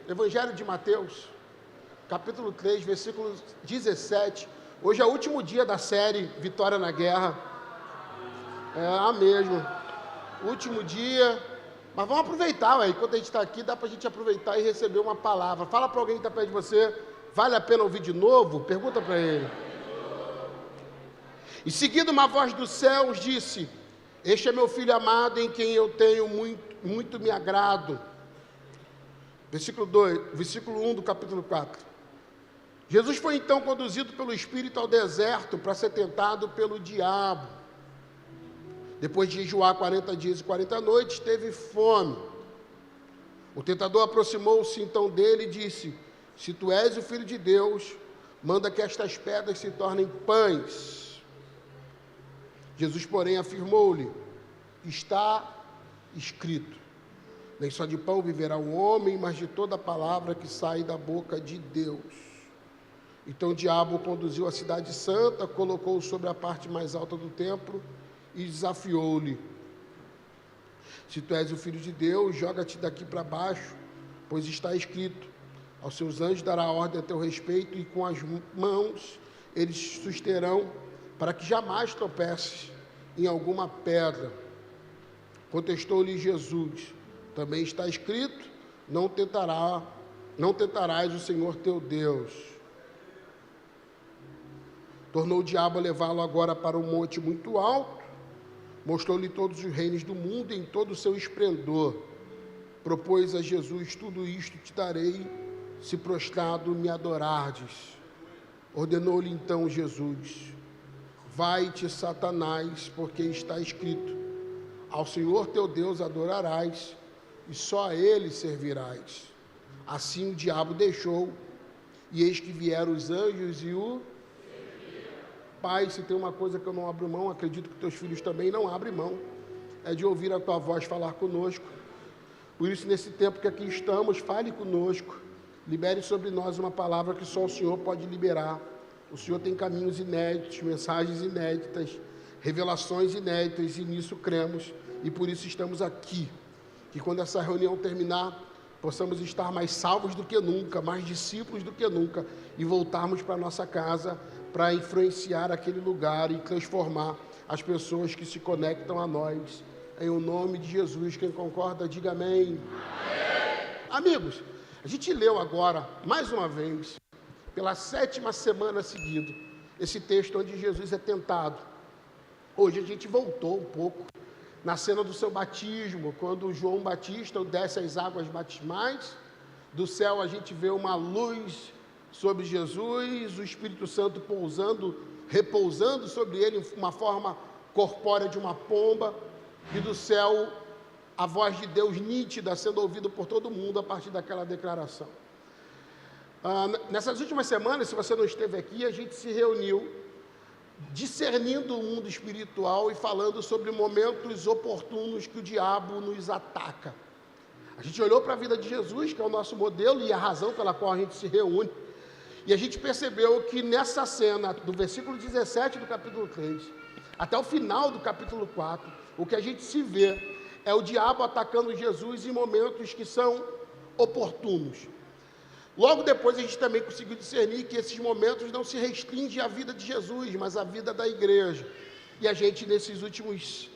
Evangelho de Mateus, capítulo 3, versículo 17. Hoje é o último dia da série Vitória na Guerra. Mesmo. Último dia. Mas vamos aproveitar, enquanto a gente está aqui, dá para a gente aproveitar e receber uma palavra. Fala para alguém que está perto de você, vale a pena ouvir de novo? Pergunta para ele. Em seguida, uma voz dos céus disse: este é meu filho amado, em quem eu tenho muito me agrado. Versículo 1 do capítulo 4. Jesus foi então conduzido pelo Espírito ao deserto para ser tentado pelo diabo. Depois de jejuar 40 dias e 40 noites, teve fome. O tentador aproximou-se então dele e disse: se tu és o Filho de Deus, manda que estas pedras se tornem pães. Jesus, porém, afirmou-lhe: está escrito, nem só de pão viverá o homem, mas de toda palavra que sai da boca de Deus. Então o diabo o conduziu à cidade santa, colocou-o sobre a parte mais alta do templo e desafiou-lhe: se tu és o Filho de Deus, joga-te daqui para baixo, pois está escrito: aos seus anjos dará ordem a teu respeito, e com as mãos eles susterão, para que jamais tropeces em alguma pedra. Contestou-lhe Jesus: também está escrito: não tentarás o Senhor teu Deus. Tornou o diabo a levá-lo agora para um monte muito alto, mostrou-lhe todos os reinos do mundo em todo o seu esplendor. Propôs a Jesus: tudo isto te darei, se prostrado me adorardes. Ordenou-lhe então Jesus: vai-te, Satanás, porque está escrito: ao Senhor teu Deus adorarás, e só a Ele servirás. Assim o diabo deixou, e eis que vieram os anjos e o... Pai, se tem uma coisa que eu não abro mão, acredito que teus filhos também não abrem mão, é de ouvir a tua voz falar conosco. Por isso, nesse tempo que aqui estamos, fale conosco, libere sobre nós uma palavra que só o Senhor pode liberar. O Senhor tem caminhos inéditos, mensagens inéditas, revelações inéditas, e nisso cremos, e por isso estamos aqui. Que quando essa reunião terminar, possamos estar mais salvos do que nunca, mais discípulos do que nunca, e voltarmos para a nossa casa para influenciar aquele lugar e transformar as pessoas que se conectam a nós. Em o nome de Jesus, quem concorda, diga amém. Amém. Amigos, a gente leu agora, mais uma vez, pela 7ª semana seguida, esse texto onde Jesus é tentado. Hoje a gente voltou um pouco na cena do seu batismo, quando João Batista desce as águas batismais. Do céu a gente vê uma luz sobre Jesus, o Espírito Santo repousando sobre ele em uma forma corpórea de uma pomba, e do céu a voz de Deus nítida sendo ouvida por todo mundo a partir daquela declaração. Nessas últimas semanas, se você não esteve aqui, a gente se reuniu discernindo o mundo espiritual e falando sobre momentos oportunos que o diabo nos ataca. A gente olhou para a vida de Jesus, que é o nosso modelo e a razão pela qual a gente se reúne, e a gente percebeu que nessa cena, do versículo 17 do capítulo 3, até o final do capítulo 4, o que a gente se vê é o diabo atacando Jesus em momentos que são oportunos. Logo depois a gente também conseguiu discernir que esses momentos não se restringem à vida de Jesus, mas à vida da igreja. E a gente, nesses últimos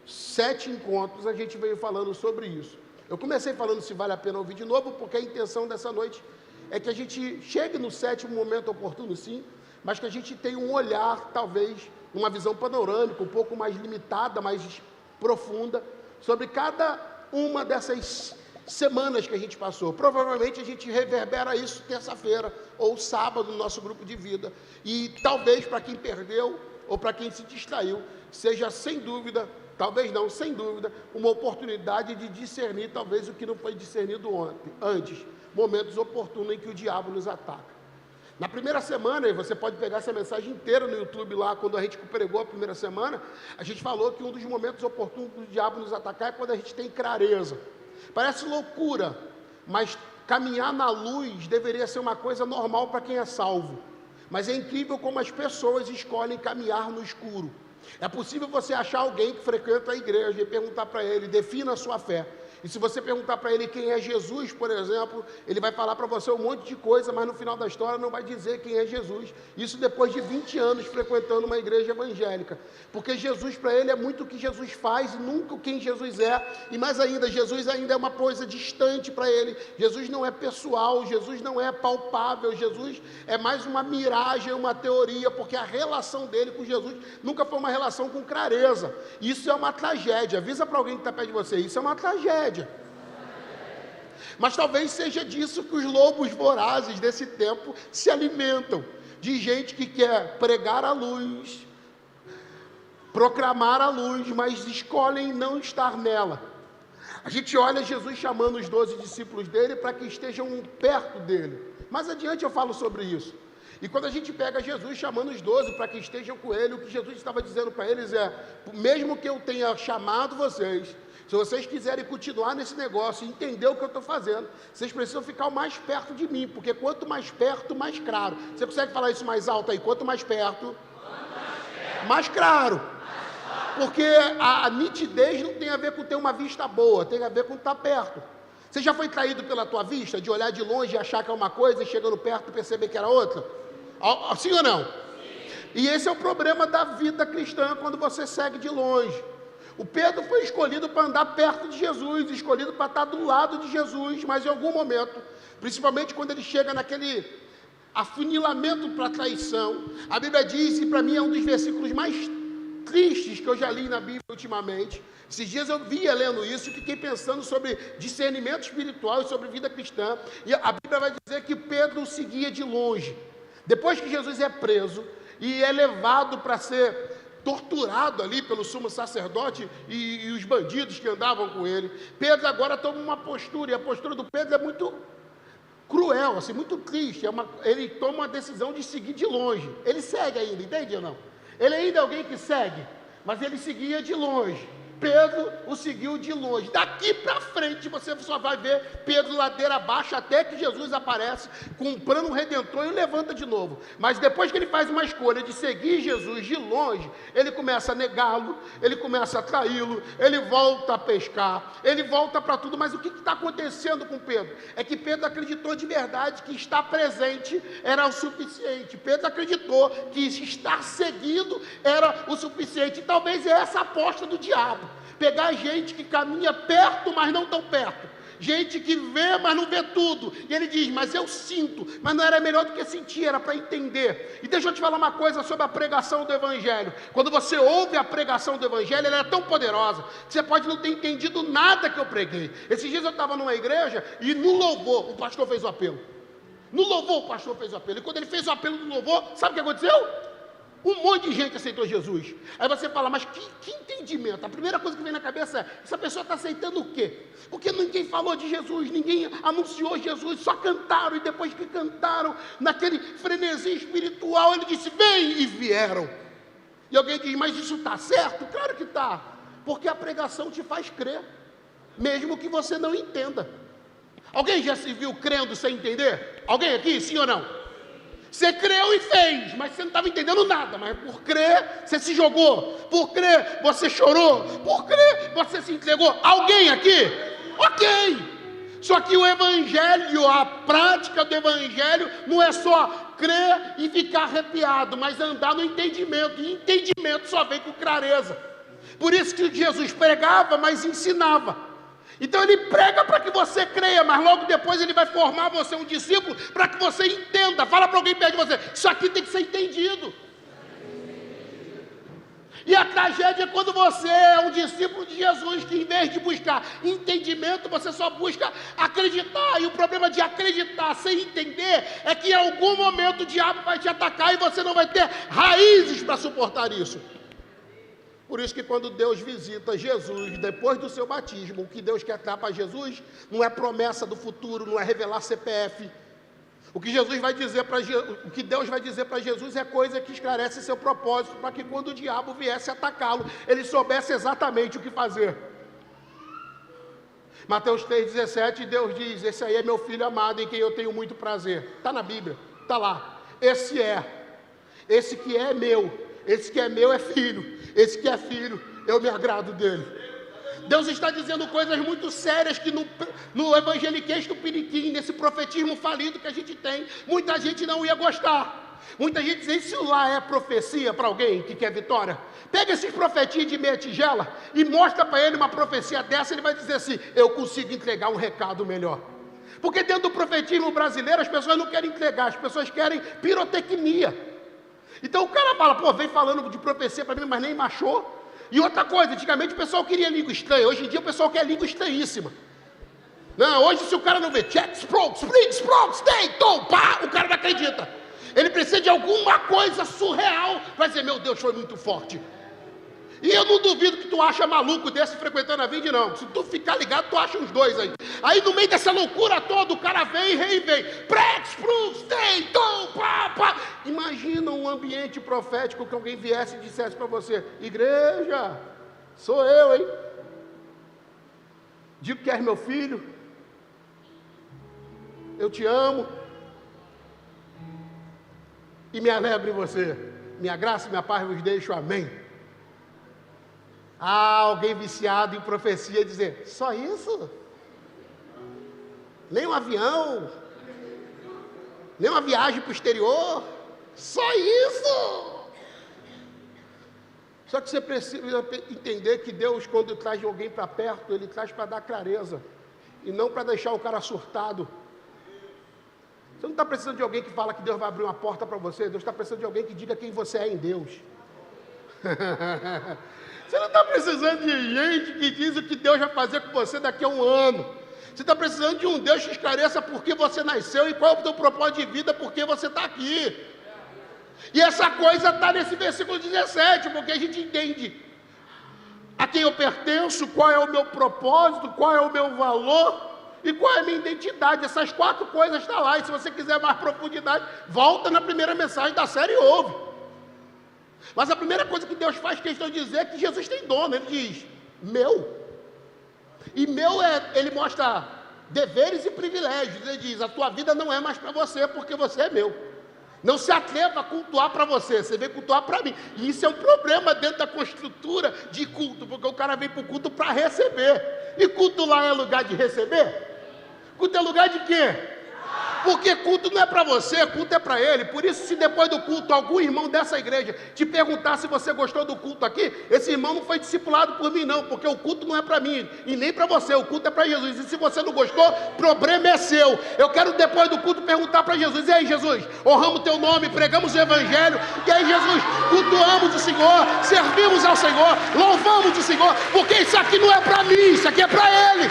7 encontros, a gente veio falando sobre isso. Eu comecei falando se vale a pena ouvir de novo, porque a intenção dessa noite é que a gente chegue no 7º momento oportuno, sim, mas que a gente tenha um olhar, talvez, uma visão panorâmica, um pouco mais limitada, mais profunda, sobre cada uma dessas semanas que a gente passou. Provavelmente a gente reverbera isso terça-feira ou sábado no nosso grupo de vida. E talvez para quem perdeu ou para quem se distraiu, seja sem dúvida, talvez não, sem dúvida, uma oportunidade de discernir talvez o que não foi discernido antes. Momentos oportunos em que o diabo nos ataca. Na primeira semana, e você pode pegar essa mensagem inteira no YouTube lá, quando a gente pregou a primeira semana, a gente falou que um dos momentos oportunos do diabo nos atacar é quando a gente tem clareza. Parece loucura, mas caminhar na luz deveria ser uma coisa normal para quem é salvo. Mas é incrível como as pessoas escolhem caminhar no escuro. É possível você achar alguém que frequenta a igreja e perguntar para ele: defina a sua fé. E se você perguntar para ele quem é Jesus, por exemplo, ele vai falar para você um monte de coisa, mas no final da história não vai dizer quem é Jesus. Isso depois de 20 anos frequentando uma igreja evangélica. Porque Jesus para ele é muito o que Jesus faz e nunca quem Jesus é. E mais ainda, Jesus ainda é uma coisa distante para ele. Jesus não é pessoal, Jesus não é palpável, Jesus é mais uma miragem, uma teoria, porque a relação dele com Jesus nunca foi uma relação com clareza. Isso é uma tragédia. Avisa para alguém que está perto de você, isso é uma tragédia. Mas talvez seja disso que os lobos vorazes desse tempo se alimentam, de gente que quer pregar a luz, proclamar a luz, mas escolhem não estar nela. A gente olha Jesus chamando os 12 discípulos dele para que estejam perto dele. Mais adiante eu falo sobre isso. E quando a gente pega Jesus chamando os 12 para que estejam com ele, o que Jesus estava dizendo para eles é: mesmo que eu tenha chamado vocês, se vocês quiserem continuar nesse negócio e entender o que eu estou fazendo, vocês precisam ficar mais perto de mim, porque quanto mais perto, mais claro. Você consegue falar isso mais alto aí? Quanto mais perto, mais claro. Porque a nitidez não tem a ver com ter uma vista boa, tem a ver com estar perto. Você já foi traído pela tua vista, de olhar de longe e achar que é uma coisa e chegando perto perceber que era outra? Sim ou não? Sim. E esse é o problema da vida cristã quando você segue de longe. O Pedro foi escolhido para andar perto de Jesus, escolhido para estar do lado de Jesus, mas em algum momento, principalmente quando ele chega naquele afunilamento para a traição, a Bíblia diz, e para mim é um dos versículos mais tristes que eu já li na Bíblia ultimamente. Esses dias eu via lendo isso e fiquei pensando sobre discernimento espiritual e sobre vida cristã, e a Bíblia vai dizer que Pedro o seguia de longe. Depois que Jesus é preso e é levado para ser torturado ali pelo sumo sacerdote e os bandidos que andavam com ele, Pedro agora toma uma postura, e a postura do Pedro é muito cruel, assim, muito triste. Ele toma uma decisão de seguir de longe. Ele segue ainda, entende ou não? Ele ainda é alguém que segue, mas ele seguia de longe. Pedro o seguiu de longe. Daqui para frente você só vai ver Pedro ladeira abaixo, até que Jesus aparece comprando um redentor e o levanta de novo. Mas depois que ele faz uma escolha de seguir Jesus de longe, ele começa a negá-lo, ele começa a traí-lo, ele volta a pescar, ele volta para tudo. Mas o que está acontecendo com Pedro? É que Pedro acreditou de verdade que estar presente era o suficiente. Pedro acreditou que estar seguindo era o suficiente. E talvez é essa a aposta do diabo. Pegar gente que caminha perto, mas não tão perto. Gente que vê, mas não vê tudo. E ele diz, mas eu sinto. Mas não era melhor do que sentir, era para entender. E deixa eu te falar uma coisa sobre a pregação do Evangelho. Quando você ouve a pregação do Evangelho, ela é tão poderosa, que você pode não ter entendido nada que eu preguei. Esses dias eu estava numa igreja, e no louvor, o pastor fez o apelo. No louvor, o pastor fez o apelo. E quando ele fez o apelo no louvor, sabe o que aconteceu? Um monte de gente aceitou Jesus. Aí você fala, mas que entendimento? A primeira coisa que vem na cabeça é, essa pessoa está aceitando o quê? Porque ninguém falou de Jesus, ninguém anunciou Jesus, só cantaram, e depois que cantaram, naquele frenesi espiritual, ele disse, vem, e vieram. E alguém diz, mas isso está certo? Claro que está, porque a pregação te faz crer, mesmo que você não entenda. Alguém já se viu crendo sem entender? Alguém aqui, sim ou não? Você creu e fez, mas você não estava entendendo nada. Mas por crer, você se jogou. Por crer, você chorou. Por crer, você se entregou. Alguém aqui? Ok. Só que o Evangelho, a prática do Evangelho, não é só crer e ficar arrepiado, mas andar no entendimento. E entendimento só vem com clareza. Por isso que Jesus pregava, mas ensinava. Então ele prega para que você creia, mas logo depois ele vai formar você um discípulo para que você entenda. Fala para alguém perto de você, isso aqui tem que ser entendido. E a tragédia é quando você é um discípulo de Jesus, que em vez de buscar entendimento, você só busca acreditar. E o problema de acreditar sem entender é que em algum momento o diabo vai te atacar e você não vai ter raízes para suportar isso. Por isso que quando Deus visita Jesus, depois do seu batismo, o que Deus quer dar para Jesus não é promessa do futuro, não é revelar CPF. O que Deus vai dizer para Jesus é coisa que esclarece seu propósito, para que quando o diabo viesse atacá-lo, ele soubesse exatamente o que fazer. Mateus 3,17, Deus diz, esse aí é meu filho amado, em quem eu tenho muito prazer. Está na Bíblia, está lá. Esse que é meu é filho. Esse que é filho, eu me agrado dele. Deus está dizendo coisas muito sérias que no evangeliquez do Piriquim, nesse profetismo falido que a gente tem, muita gente não ia gostar. Muita gente diz, isso lá é profecia para alguém que quer vitória? Pega esses profetinhos de meia tigela e mostra para ele uma profecia dessa, ele vai dizer assim, eu consigo entregar um recado melhor. Porque dentro do profetismo brasileiro, as pessoas não querem entregar, as pessoas querem pirotecnia. Então o cara fala, pô, vem falando de profecia para mim, mas nem machou. E outra coisa, antigamente o pessoal queria língua estranha, hoje em dia o pessoal quer língua estranhíssima. Não, hoje se o cara não vê, check, sprog, spring, sprog, stay, tom, pá, o cara não acredita. Ele precisa de alguma coisa surreal para dizer, meu Deus, foi muito forte. E eu não duvido que tu acha maluco desse frequentando a Vinde, não. Se tu ficar ligado, tu acha uns dois aí. Aí no meio dessa loucura toda, o cara vem, rei vem. Prex, proof, stay, tom, pá, pá. Imagina um ambiente profético que alguém viesse e dissesse para você, igreja, sou eu, hein? Digo que és meu filho. Eu te amo. E me alegro em você. Minha graça e minha paz vos deixo, amém. Alguém viciado em profecia dizer, só isso? Nem um avião? Nem uma viagem para o exterior? Só isso? Só que você precisa entender que Deus, quando traz alguém para perto, Ele traz para dar clareza. E não para deixar o cara surtado. Você não está precisando de alguém que fala que Deus vai abrir uma porta para você. Deus está precisando de alguém que diga quem você é em Deus. Você não está precisando de gente que diz o que Deus vai fazer com você daqui a um ano. Você está precisando de um Deus que esclareça por que você nasceu e qual é o teu propósito de vida, por que você está aqui. E essa coisa está nesse versículo 17, porque a gente entende a quem eu pertenço, qual é o meu propósito, qual é o meu valor e qual é a minha identidade. Essas 4 coisas estão lá. E se você quiser mais profundidade, volta na primeira mensagem da série e ouve. Mas a primeira coisa que Deus faz questão de dizer é que Jesus tem dono. Ele diz, meu. E meu ele mostra deveres e privilégios. Ele diz, a tua vida não é mais para você, porque você é meu. Não se atreva a cultuar para você, você vem cultuar para mim. E isso é um problema dentro da construtura de culto, porque o cara vem para o culto para receber. E culto lá é lugar de receber? Culto é lugar de quê? Porque culto não é para você, culto é para ele. Por isso, se depois do culto algum irmão dessa igreja te perguntar se você gostou do culto aqui, esse irmão não foi discipulado por mim não, porque o culto não é para mim e nem para você, o culto é para Jesus. E se você não gostou, problema é seu. Eu quero depois do culto perguntar para Jesus, e aí Jesus, honramos teu nome, pregamos o evangelho, e aí Jesus, cultuamos o Senhor, servimos ao Senhor, louvamos o Senhor, porque isso aqui não é para mim, isso aqui é para ele.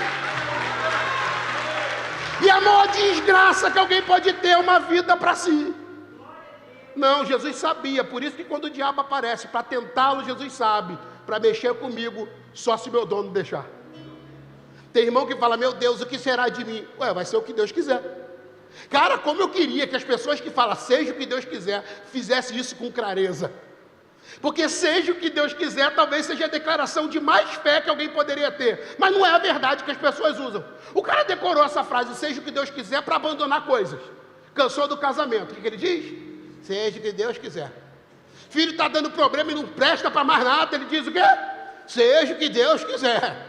E a maior desgraça que alguém pode ter é uma vida para si. Não, Jesus sabia, por isso que quando o diabo aparece para tentá-lo, Jesus sabe, para mexer comigo, só se meu dono deixar. Tem irmão que fala, meu Deus, o que será de mim? Ué, vai ser o que Deus quiser. Cara, como eu queria que as pessoas que falam, seja o que Deus quiser, fizessem isso com clareza. Porque seja o que Deus quiser, talvez seja a declaração de mais fé que alguém poderia ter. Mas não é a verdade que as pessoas usam. O cara decorou essa frase, seja o que Deus quiser, para abandonar coisas. Cansou do casamento. O que ele diz? Seja o que Deus quiser. Filho está dando problema e não presta para mais nada. Ele diz o quê? Seja o que Deus quiser.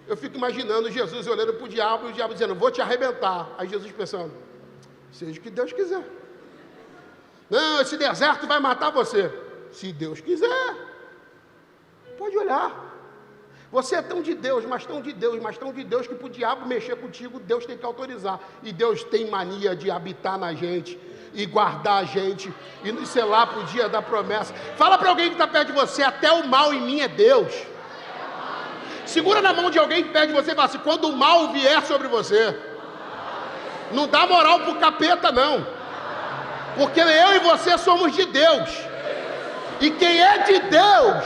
Eu fico imaginando Jesus olhando para o diabo e o diabo dizendo, vou te arrebentar. Aí Jesus pensando, seja o que Deus quiser. Não, esse deserto vai matar você. Se Deus quiser, pode olhar. Você é tão de Deus, mas tão de Deus, mas tão de Deus, que para o diabo mexer contigo, Deus tem que autorizar. E Deus tem mania de habitar na gente, e guardar a gente, e nos selar para o dia da promessa. Fala para alguém que está perto de você, até o mal em mim é Deus. Segura na mão de alguém que perto de você e fala assim, quando o mal vier sobre você, não dá moral para o capeta não. Porque eu e você somos de Deus. E quem é de Deus,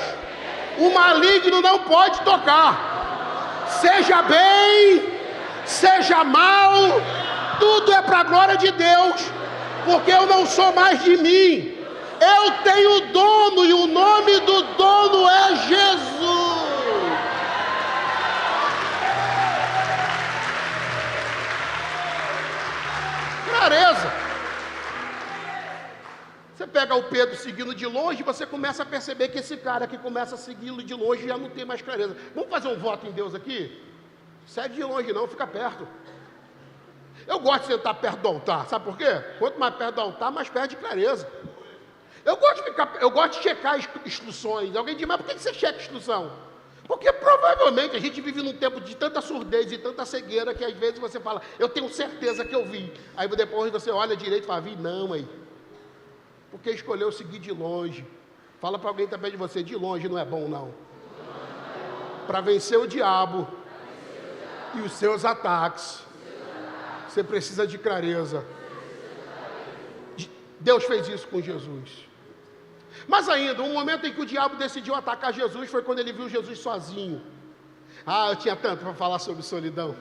o maligno não pode tocar. Seja bem, seja mal, tudo é para a glória de Deus. Porque eu não sou mais de mim. Eu tenho dono e o nome do dono é Jesus. Clareza. Você pega o Pedro seguindo de longe, você começa a perceber que esse cara que começa a segui-lo de longe já não tem mais clareza. Vamos fazer um voto em Deus aqui? Segue de longe não, fica perto. Eu gosto de sentar perto do altar, sabe por quê? Quanto mais perto do altar, mais perto de clareza. Eu gosto de checar instruções. Alguém diz, mas por que você checa instrução? Porque provavelmente a gente vive num tempo de tanta surdez e tanta cegueira que às vezes você fala, eu tenho certeza que eu vi. Aí depois você olha direito e fala, vi não aí. Porque escolheu seguir de longe. Fala para alguém também de você, de longe não é bom não. Para vencer o diabo e os seus ataques, você precisa de clareza. Deus fez isso com Jesus. Mas ainda, um momento em que o diabo decidiu atacar Jesus foi quando ele viu Jesus sozinho. Eu tinha tanto para falar sobre solidão.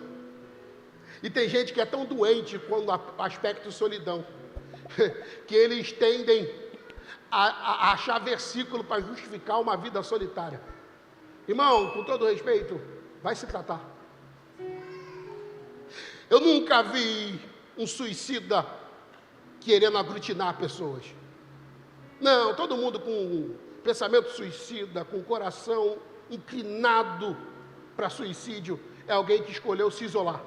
E tem gente que é tão doente quando o aspecto solidão, que eles tendem a achar versículo para justificar uma vida solitária. Irmão, com todo respeito, vai se tratar. Eu nunca vi um suicida querendo aglutinar pessoas. Não, todo mundo com pensamento suicida, com o coração inclinado para suicídio, é alguém que escolheu se isolar.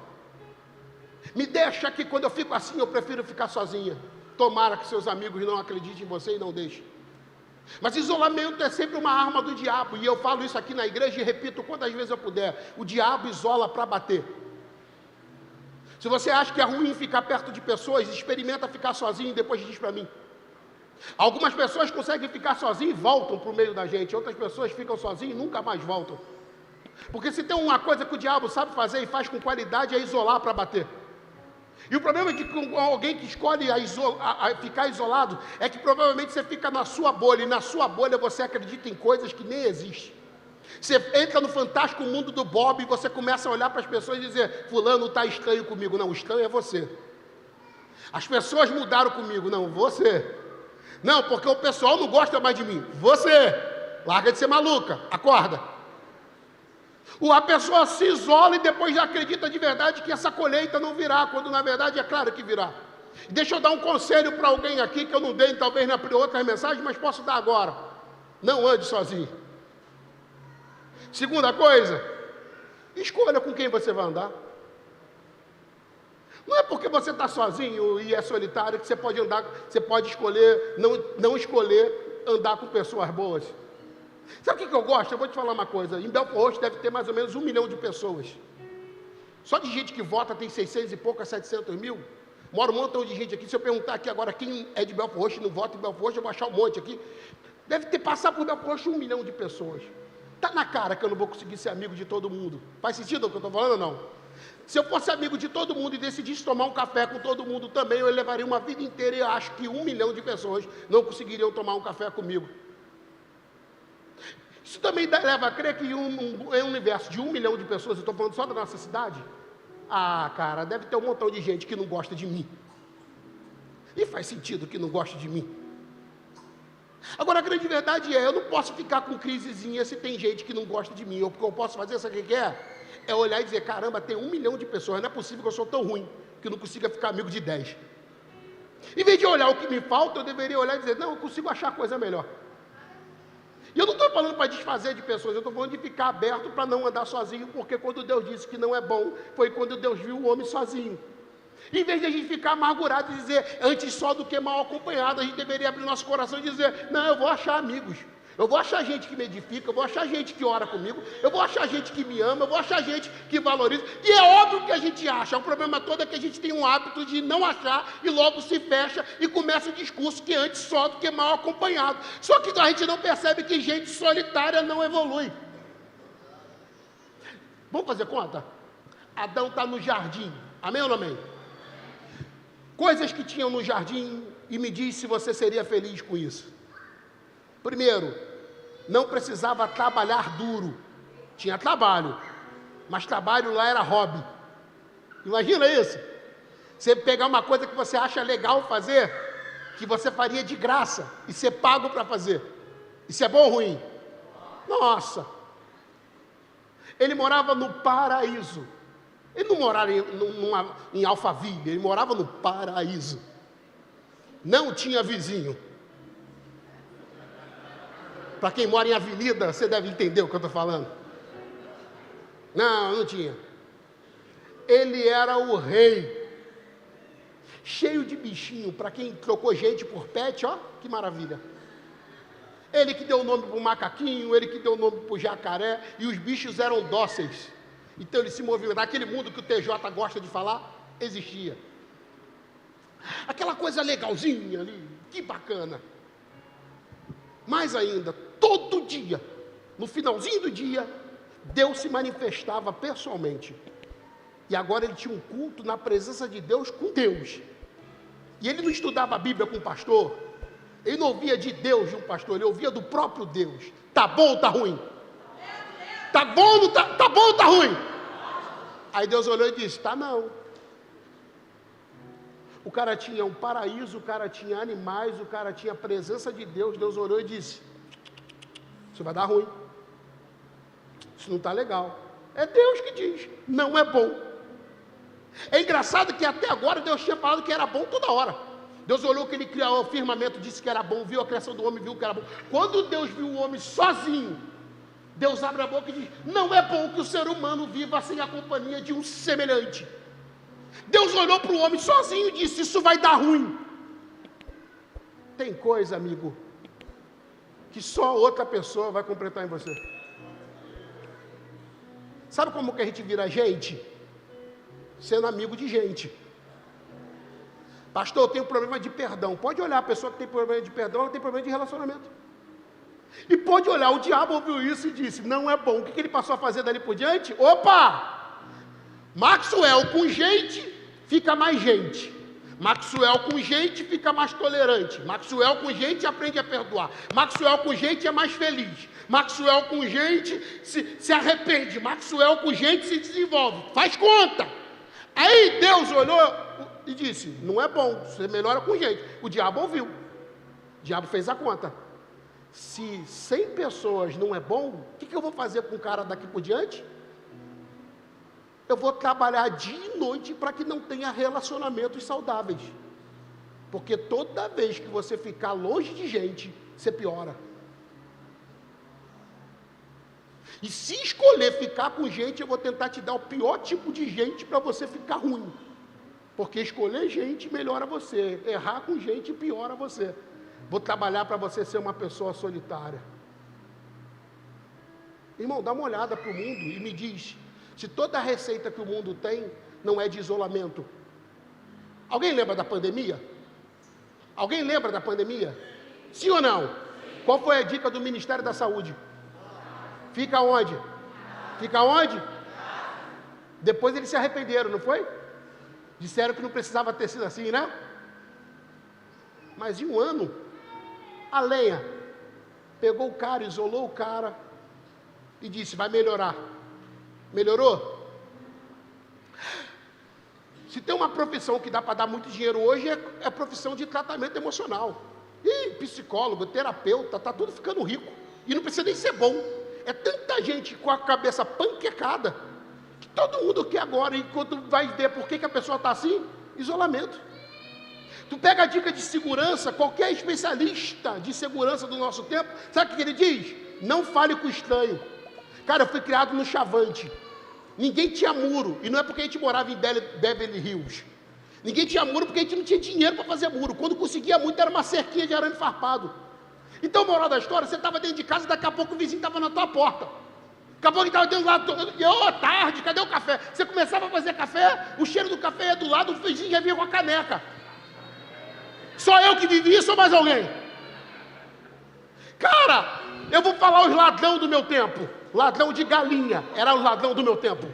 Me deixa que quando eu fico assim, eu prefiro ficar sozinha. Tomara que seus amigos não acreditem em você e não deixem. Mas isolamento é sempre uma arma do diabo, e eu falo isso aqui na igreja e repito quantas vezes eu puder. O diabo isola para bater. Se você acha que é ruim ficar perto de pessoas, experimenta ficar sozinho e depois diz para mim. Algumas pessoas conseguem ficar sozinhas e voltam para o meio da gente. Outras pessoas ficam sozinhas e nunca mais voltam. Porque se tem uma coisa que o diabo sabe fazer e faz com qualidade é isolar para bater. E o problema é que com alguém que escolhe ficar isolado é que provavelmente você fica na sua bolha. E na sua bolha você acredita em coisas que nem existem. Você entra no fantástico mundo do Bob e você começa a olhar para as pessoas e dizer, fulano está estranho comigo. Não, o estranho é você. As pessoas mudaram comigo. Não, você. Não, porque o pessoal não gosta mais de mim. Você. Larga de ser maluca. Acorda. A pessoa se isola e depois já acredita de verdade que essa colheita não virá, quando na verdade é claro que virá. Deixa eu dar um conselho para alguém aqui que eu não dei talvez na outra mensagem, mas posso dar agora. Não ande sozinho. Segunda coisa, escolha com quem você vai andar. Não é porque você está sozinho e é solitário que você pode andar, você pode escolher, não escolher andar com pessoas boas. Sabe o que eu gosto? Eu vou te falar uma coisa. Em Belfort Roxo deve ter mais ou menos 1 milhão de pessoas. Só de gente que vota tem 600 e pouco a 700 mil. Mora um montão de gente aqui. Se eu perguntar aqui agora quem é de Belfort Roxo e não vota em Belfort Roxo, eu vou achar um monte aqui. Deve ter passado por Belfort Roxo 1 milhão de pessoas. Está na cara que eu não vou conseguir ser amigo de todo mundo. Faz sentido o que eu estou falando ou não? Se eu fosse amigo de todo mundo e decidisse tomar um café com todo mundo também, eu levaria uma vida inteira e eu acho que 1 milhão de pessoas não conseguiriam tomar um café comigo. Isso também leva a crer que em um universo de 1 milhão de pessoas, eu estou falando só da nossa cidade, cara, deve ter um montão de gente que não gosta de mim. E faz sentido que não goste de mim. Agora, a grande verdade eu não posso ficar com crisezinha se tem gente que não gosta de mim. Ou porque eu posso fazer, sabe o que é olhar e dizer, caramba, tem 1 milhão de pessoas, não é possível que eu sou tão ruim, que eu não consiga ficar amigo de 10. Em vez de olhar o que me falta, eu deveria olhar e dizer, não, eu consigo achar coisa melhor. E eu não estou falando para desfazer de pessoas, eu estou falando de ficar aberto para não andar sozinho, porque quando Deus disse que não é bom, foi quando Deus viu o homem sozinho. Em vez de a gente ficar amargurado e dizer, antes só do que mal acompanhado, a gente deveria abrir nosso coração e dizer, não, eu vou achar amigos, eu vou achar gente que me edifica, eu vou achar gente que ora comigo, eu vou achar gente que me ama, eu vou achar gente que valoriza, e é óbvio que a gente acha, o problema todo é que a gente tem um hábito de não achar, e logo se fecha, e começa o discurso que antes só do que mal acompanhado, só que a gente não percebe que gente solitária não evolui. Vamos fazer conta? Adão está no jardim, amém ou não amém? Coisas que tinham no jardim, e me diz se você seria feliz com isso. Primeiro, não precisava trabalhar duro. Tinha trabalho, mas trabalho lá era hobby. Imagina isso. Você pegar uma coisa que você acha legal fazer, que você faria de graça, e ser pago para fazer. Isso é bom ou ruim? Nossa. Ele morava no paraíso. Ele não morava em Alphaville, ele morava no paraíso. Não tinha vizinho. Para quem mora em avenida, você deve entender o que eu estou falando. Não tinha. Ele era o rei. Cheio de bichinho, para quem trocou gente por pet, ó, que maravilha. Ele que deu o nome para o macaquinho, ele que deu o nome para o jacaré, e os bichos eram dóceis. Então ele se movimentava. Aquele mundo que o TJ gosta de falar, existia. Aquela coisa legalzinha ali, que bacana. Mais ainda, todo dia, no finalzinho do dia, Deus se manifestava pessoalmente. E agora ele tinha um culto na presença de Deus com Deus. E ele não estudava a Bíblia com o pastor, ele não ouvia de Deus de um pastor, ele ouvia do próprio Deus. Tá bom ou tá ruim? Tá bom ou tá ruim? Aí Deus olhou e disse, tá não. O cara tinha um paraíso, o cara tinha animais, o cara tinha a presença de Deus. Deus olhou e disse, isso vai dar ruim. Isso não está legal. É Deus que diz, não é bom. É engraçado que até agora Deus tinha falado que era bom toda hora. Deus olhou que ele criou o firmamento, disse que era bom, viu a criação do homem, viu que era bom. Quando Deus viu o homem sozinho, Deus abre a boca e diz, não é bom que o ser humano viva sem a companhia de um semelhante. Deus olhou para o homem sozinho e disse, isso vai dar ruim. Tem coisa, amigo, que só outra pessoa vai completar em você. Sabe como que a gente vira gente? Sendo amigo de gente. Pastor, eu tenho problema de perdão. Pode olhar, a pessoa que tem problema de perdão, ela tem problema de relacionamento. E pode olhar, o diabo ouviu isso e disse, não é bom. O que ele passou a fazer dali por diante? Opa! Maxwell com gente, fica mais gente. Maxwell com gente, fica mais tolerante. Maxwell com gente, aprende a perdoar. Maxwell com gente, é mais feliz. Maxwell com gente, se arrepende. Maxwell com gente, se desenvolve. Faz conta. Aí Deus olhou e disse, não é bom, você melhora com gente. O diabo ouviu. O diabo fez a conta. Se 100 pessoas não é bom, o que eu vou fazer com o cara daqui por diante? Eu vou trabalhar dia e noite para que não tenha relacionamentos saudáveis. Porque toda vez que você ficar longe de gente, você piora. E se escolher ficar com gente, eu vou tentar te dar o pior tipo de gente para você ficar ruim. Porque escolher gente melhora você. Errar com gente piora você. Vou trabalhar para você ser uma pessoa solitária. Irmão, dá uma olhada para o mundo e me diz, se toda a receita que o mundo tem não é de isolamento. Alguém lembra da pandemia? Alguém lembra da pandemia? Sim ou não? Qual foi a dica do Ministério da Saúde? Fica onde? Fica onde? Depois eles se arrependeram, não foi? Disseram que não precisava ter sido assim, né? Mas em um ano, a lenha pegou o cara, isolou o cara e disse, vai melhorar. Melhorou? Se tem uma profissão que dá para dar muito dinheiro hoje, é a profissão de tratamento emocional. E psicólogo, terapeuta, está tudo ficando rico. E não precisa nem ser bom. É tanta gente com a cabeça panquecada, que todo mundo quer agora, e quando vai ver por que a pessoa está assim, isolamento. Tu pega a dica de segurança, qualquer especialista de segurança do nosso tempo, sabe o que ele diz? Não fale com o estranho. Cara, eu fui criado no Chavante. Ninguém tinha muro, e não é porque a gente morava em Beverly Hills. Ninguém tinha muro porque a gente não tinha dinheiro para fazer muro. Quando conseguia muito, era uma cerquinha de arame farpado. Então, moral da história, você estava dentro de casa, daqui a pouco o vizinho estava na tua porta. Daqui a pouco ele estava dentro do lado, tarde, cadê o café? Você começava a fazer café, o cheiro do café ia do lado, o vizinho já vinha com a caneca. Só eu que vivi isso ou mais alguém? Cara, eu vou falar os ladrão do meu tempo. Ladrão de galinha, era o ladrão do meu tempo.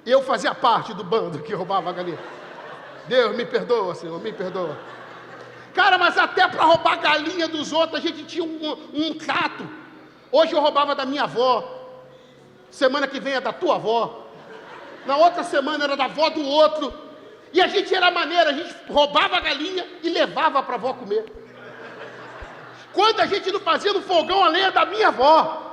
Eu fazia parte do bando que roubava a galinha. Deus, me perdoa, Senhor, me perdoa. Cara, mas até para roubar a galinha dos outros, a gente tinha um trato. Hoje eu roubava da minha avó. Semana que vem é da tua avó. Na outra semana era da avó do outro. E a gente era maneiro, a gente roubava a galinha e levava para a avó comer. Quando a gente não fazia no fogão a lenha da minha avó.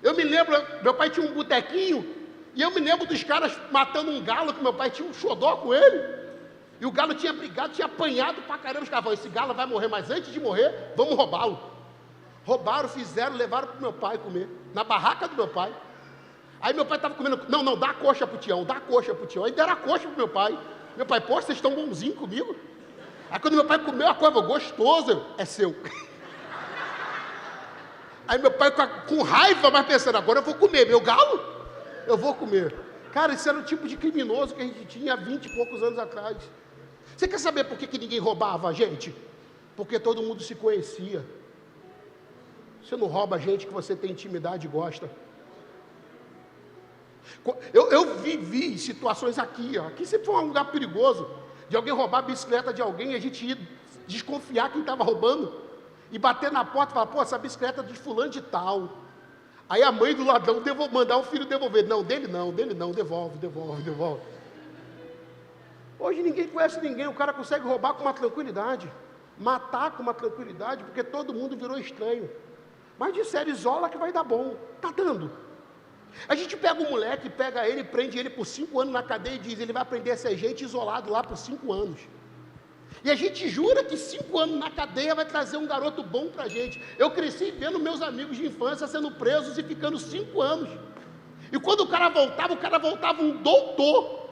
Eu me lembro, meu pai tinha um botequinho, e eu me lembro dos caras matando um galo, que meu pai tinha um xodó com ele. E o galo tinha brigado, tinha apanhado pra caramba. Os caras falaram, esse galo vai morrer, mas antes de morrer, vamos roubá-lo. Roubaram, fizeram, levaram pro meu pai comer, na barraca do meu pai. Aí meu pai estava comendo, não, dá a coxa pro Tião, dá a coxa pro Tião. Aí deram a coxa pro meu pai. Meu pai, poxa, vocês estão bonzinhos comigo? Aí quando meu pai comeu a coisa, gostoso, é seu. Aí meu pai com raiva, mas pensando, agora eu vou comer, meu galo, eu vou comer. Cara, isso era o tipo de criminoso que a gente tinha há 20 e poucos anos atrás. Você quer saber por que ninguém roubava a gente? Porque todo mundo se conhecia. Você não rouba a gente que você tem intimidade e gosta. Eu vivi situações aqui, ó. Aqui sempre foi um lugar perigoso, de alguém roubar a bicicleta de alguém e a gente ir desconfiar quem estava roubando, e bater na porta e falar, pô, essa bicicleta é de fulano de tal. Aí a mãe do ladrão mandar o filho devolver. Não, dele não, devolve. Hoje ninguém conhece ninguém, o cara consegue roubar com uma tranquilidade, matar com uma tranquilidade, porque todo mundo virou estranho. Mas disseram, isola que vai dar bom. Está dando. A gente pega o moleque, pega ele, prende ele por 5 anos na cadeia e diz, ele vai aprender a ser gente isolado lá por 5 anos. E a gente jura que 5 anos na cadeia vai trazer um garoto bom para a gente. Eu cresci vendo meus amigos de infância sendo presos e ficando 5 anos. E quando o cara voltava um doutor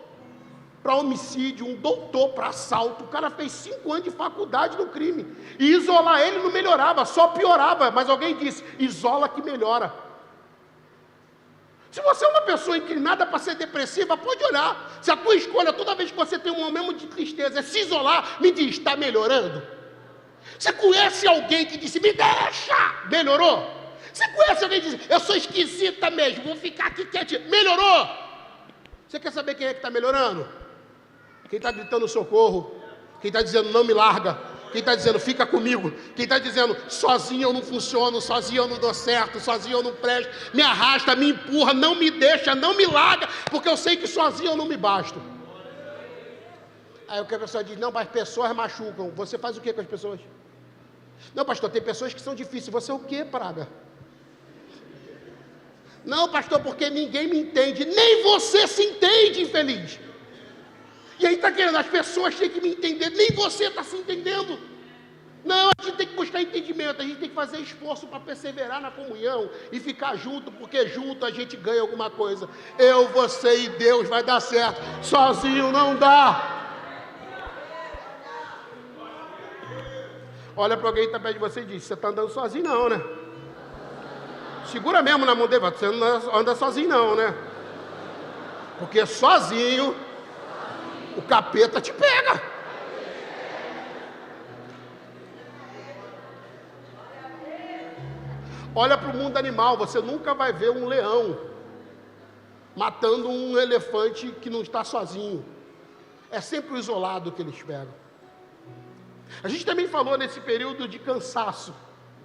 para homicídio, um doutor para assalto. O cara fez 5 anos de faculdade no crime. E isolar ele não melhorava, só piorava. Mas alguém disse, isola que melhora. Se você é uma pessoa inclinada para ser depressiva, pode olhar. Se a tua escolha, toda vez que você tem um momento de tristeza, é se isolar, me diz, está melhorando? Você conhece alguém que disse, me deixa, melhorou? Você conhece alguém que disse, eu sou esquisita mesmo, vou ficar aqui quietinho, melhorou? Você quer saber quem é que está melhorando? Quem está gritando socorro, quem está dizendo não me larga, quem está dizendo fica comigo, quem está dizendo sozinho eu não funciono, sozinho eu não dou certo, sozinho eu não presto, me arrasta, me empurra, não me deixa, não me larga, porque eu sei que sozinho eu não me basto. Aí o que a pessoa diz, não, mas pessoas machucam, você faz o que com as pessoas? Não, pastor, tem pessoas que são difíceis, você é o que, praga? Não, pastor, porque ninguém me entende, nem você se entende, infeliz. E aí está querendo, as pessoas têm que me entender, nem você está se entendendo. Não, a gente tem que buscar entendimento, a gente tem que fazer esforço para perseverar na comunhão e ficar junto, porque junto a gente ganha alguma coisa. Eu, você e Deus vai dar certo, sozinho não dá. Olha para alguém que está perto de você e diz, você está andando sozinho não, né? Segura mesmo na mão dele, você não anda sozinho não, né? Porque sozinho o capeta te pega. Olha para o mundo animal, você nunca vai ver um leão matando um elefante que não está sozinho. É sempre o isolado que eles pegam. A gente também falou nesse período de cansaço.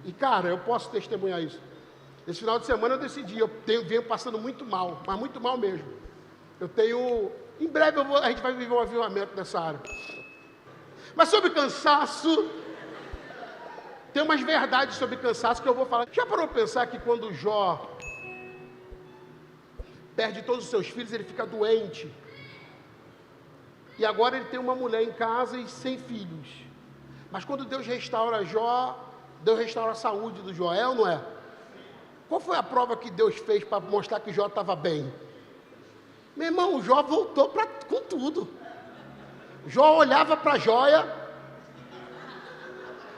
E cara, eu posso testemunhar isso. Esse final de semana eu decidi, venho passando muito mal, mas muito mal mesmo. Em breve a gente vai viver um avivamento nessa área. Mas sobre cansaço, tem umas verdades sobre cansaço que eu vou falar. Já parou para pensar que quando Jó perde todos os seus filhos, ele fica doente? E agora ele tem uma mulher em casa e sem filhos. Mas quando Deus restaura Jó, Deus restaura a saúde do Jó, é ou não é? Qual foi a prova que Deus fez para mostrar que Jó estava bem? Meu irmão, o Jó voltou com tudo. Jó olhava para a joia.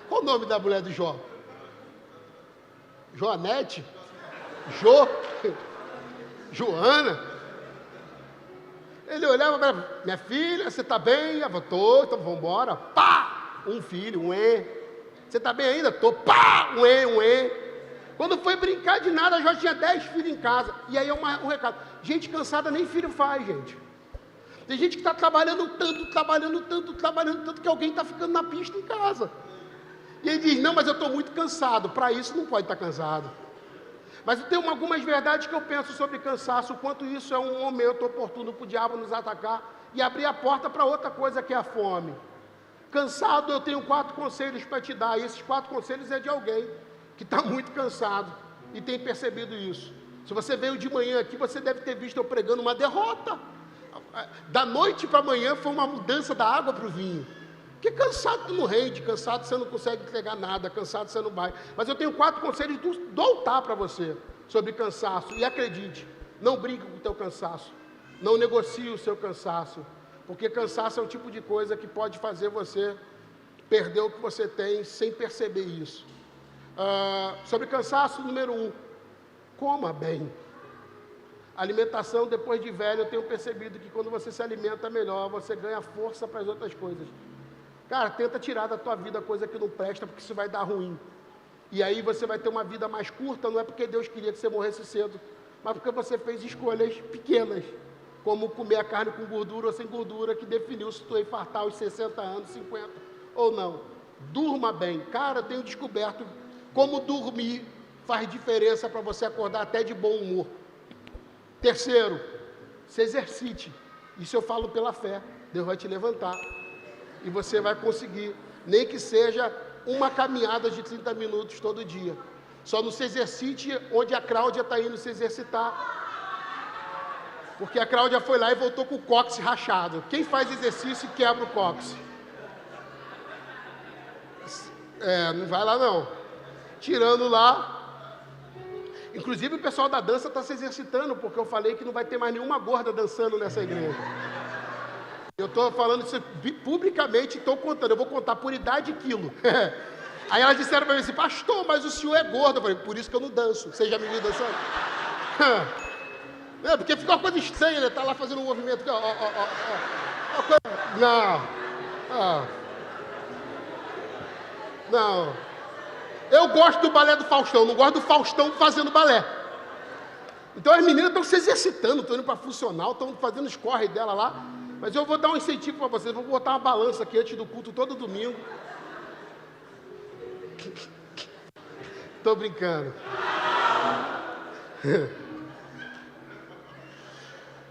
Qual o nome da mulher do Jó? Joanete? Joana? Ele olhava para ela, minha filha, você está bem? Ela falou, então vamos embora. Pá! Um filho, um E. Você está bem ainda? Tô. Pá! Um E. Quando foi brincar de nada, já tinha 10 filhos em casa. E aí é um recado. Gente cansada nem filho faz, gente. Tem gente que está trabalhando tanto, que alguém está ficando na pista em casa. E ele diz, não, mas eu estou muito cansado. Para isso não pode estar cansado. Mas eu tenho algumas verdades que eu penso sobre cansaço, o quanto isso é um momento oportuno para o diabo nos atacar e abrir a porta para outra coisa que é a fome. Cansado, eu tenho 4 conselhos para te dar. E esses 4 conselhos é de alguém que está muito cansado e tem percebido isso. Se você veio de manhã aqui, você deve ter visto eu pregando uma derrota. Da noite para amanhã foi uma mudança da água para o vinho. Porque cansado tu não rende, cansado você não consegue entregar nada, cansado você não vai. Mas eu tenho 4 conselhos do altar para você sobre cansaço. E acredite, não brinque com o teu cansaço. Não negocie o seu cansaço. Porque cansaço é um tipo de coisa que pode fazer você perder o que você tem sem perceber isso. Sobre cansaço, número 1, coma bem. Alimentação, depois de velho, eu tenho percebido que quando você se alimenta melhor, você ganha força para as outras coisas. Cara, tenta tirar da tua vida coisa que não presta, porque isso vai dar ruim. E aí você vai ter uma vida mais curta, não é porque Deus queria que você morresse cedo, mas porque você fez escolhas pequenas, como comer a carne com gordura ou sem gordura, que definiu se tu ia infartar aos 60 anos, 50 ou não. Durma bem. Cara, eu tenho descoberto como dormir faz diferença para você acordar até de bom humor. Terceiro, se exercite. Isso eu falo pela fé. Deus vai te levantar. E você vai conseguir, nem que seja uma caminhada de 30 minutos todo dia. Só não se exercite onde a Cláudia está indo se exercitar. Porque a Cláudia foi lá e voltou com o cóccix rachado. Quem faz exercício quebra o cóccix. Não vai lá não. Tirando lá. Inclusive o pessoal da dança está se exercitando, porque eu falei que não vai ter mais nenhuma gorda dançando nessa igreja. Eu estou falando isso publicamente, estou contando, eu vou contar por idade e quilo. Aí elas disseram para mim assim, pastor, mas o senhor é gordo. Eu falei, por isso que eu não danço. Você já me viu dançando? Porque fica uma coisa estranha, né? Tá lá fazendo um movimento. Não. Eu gosto do balé do Faustão, não gosto do Faustão fazendo balé. Então as meninas estão se exercitando, estão indo para funcional, estão fazendo os corre dela lá. Mas eu vou dar um incentivo para vocês, vou botar uma balança aqui antes do culto todo domingo. Estou brincando.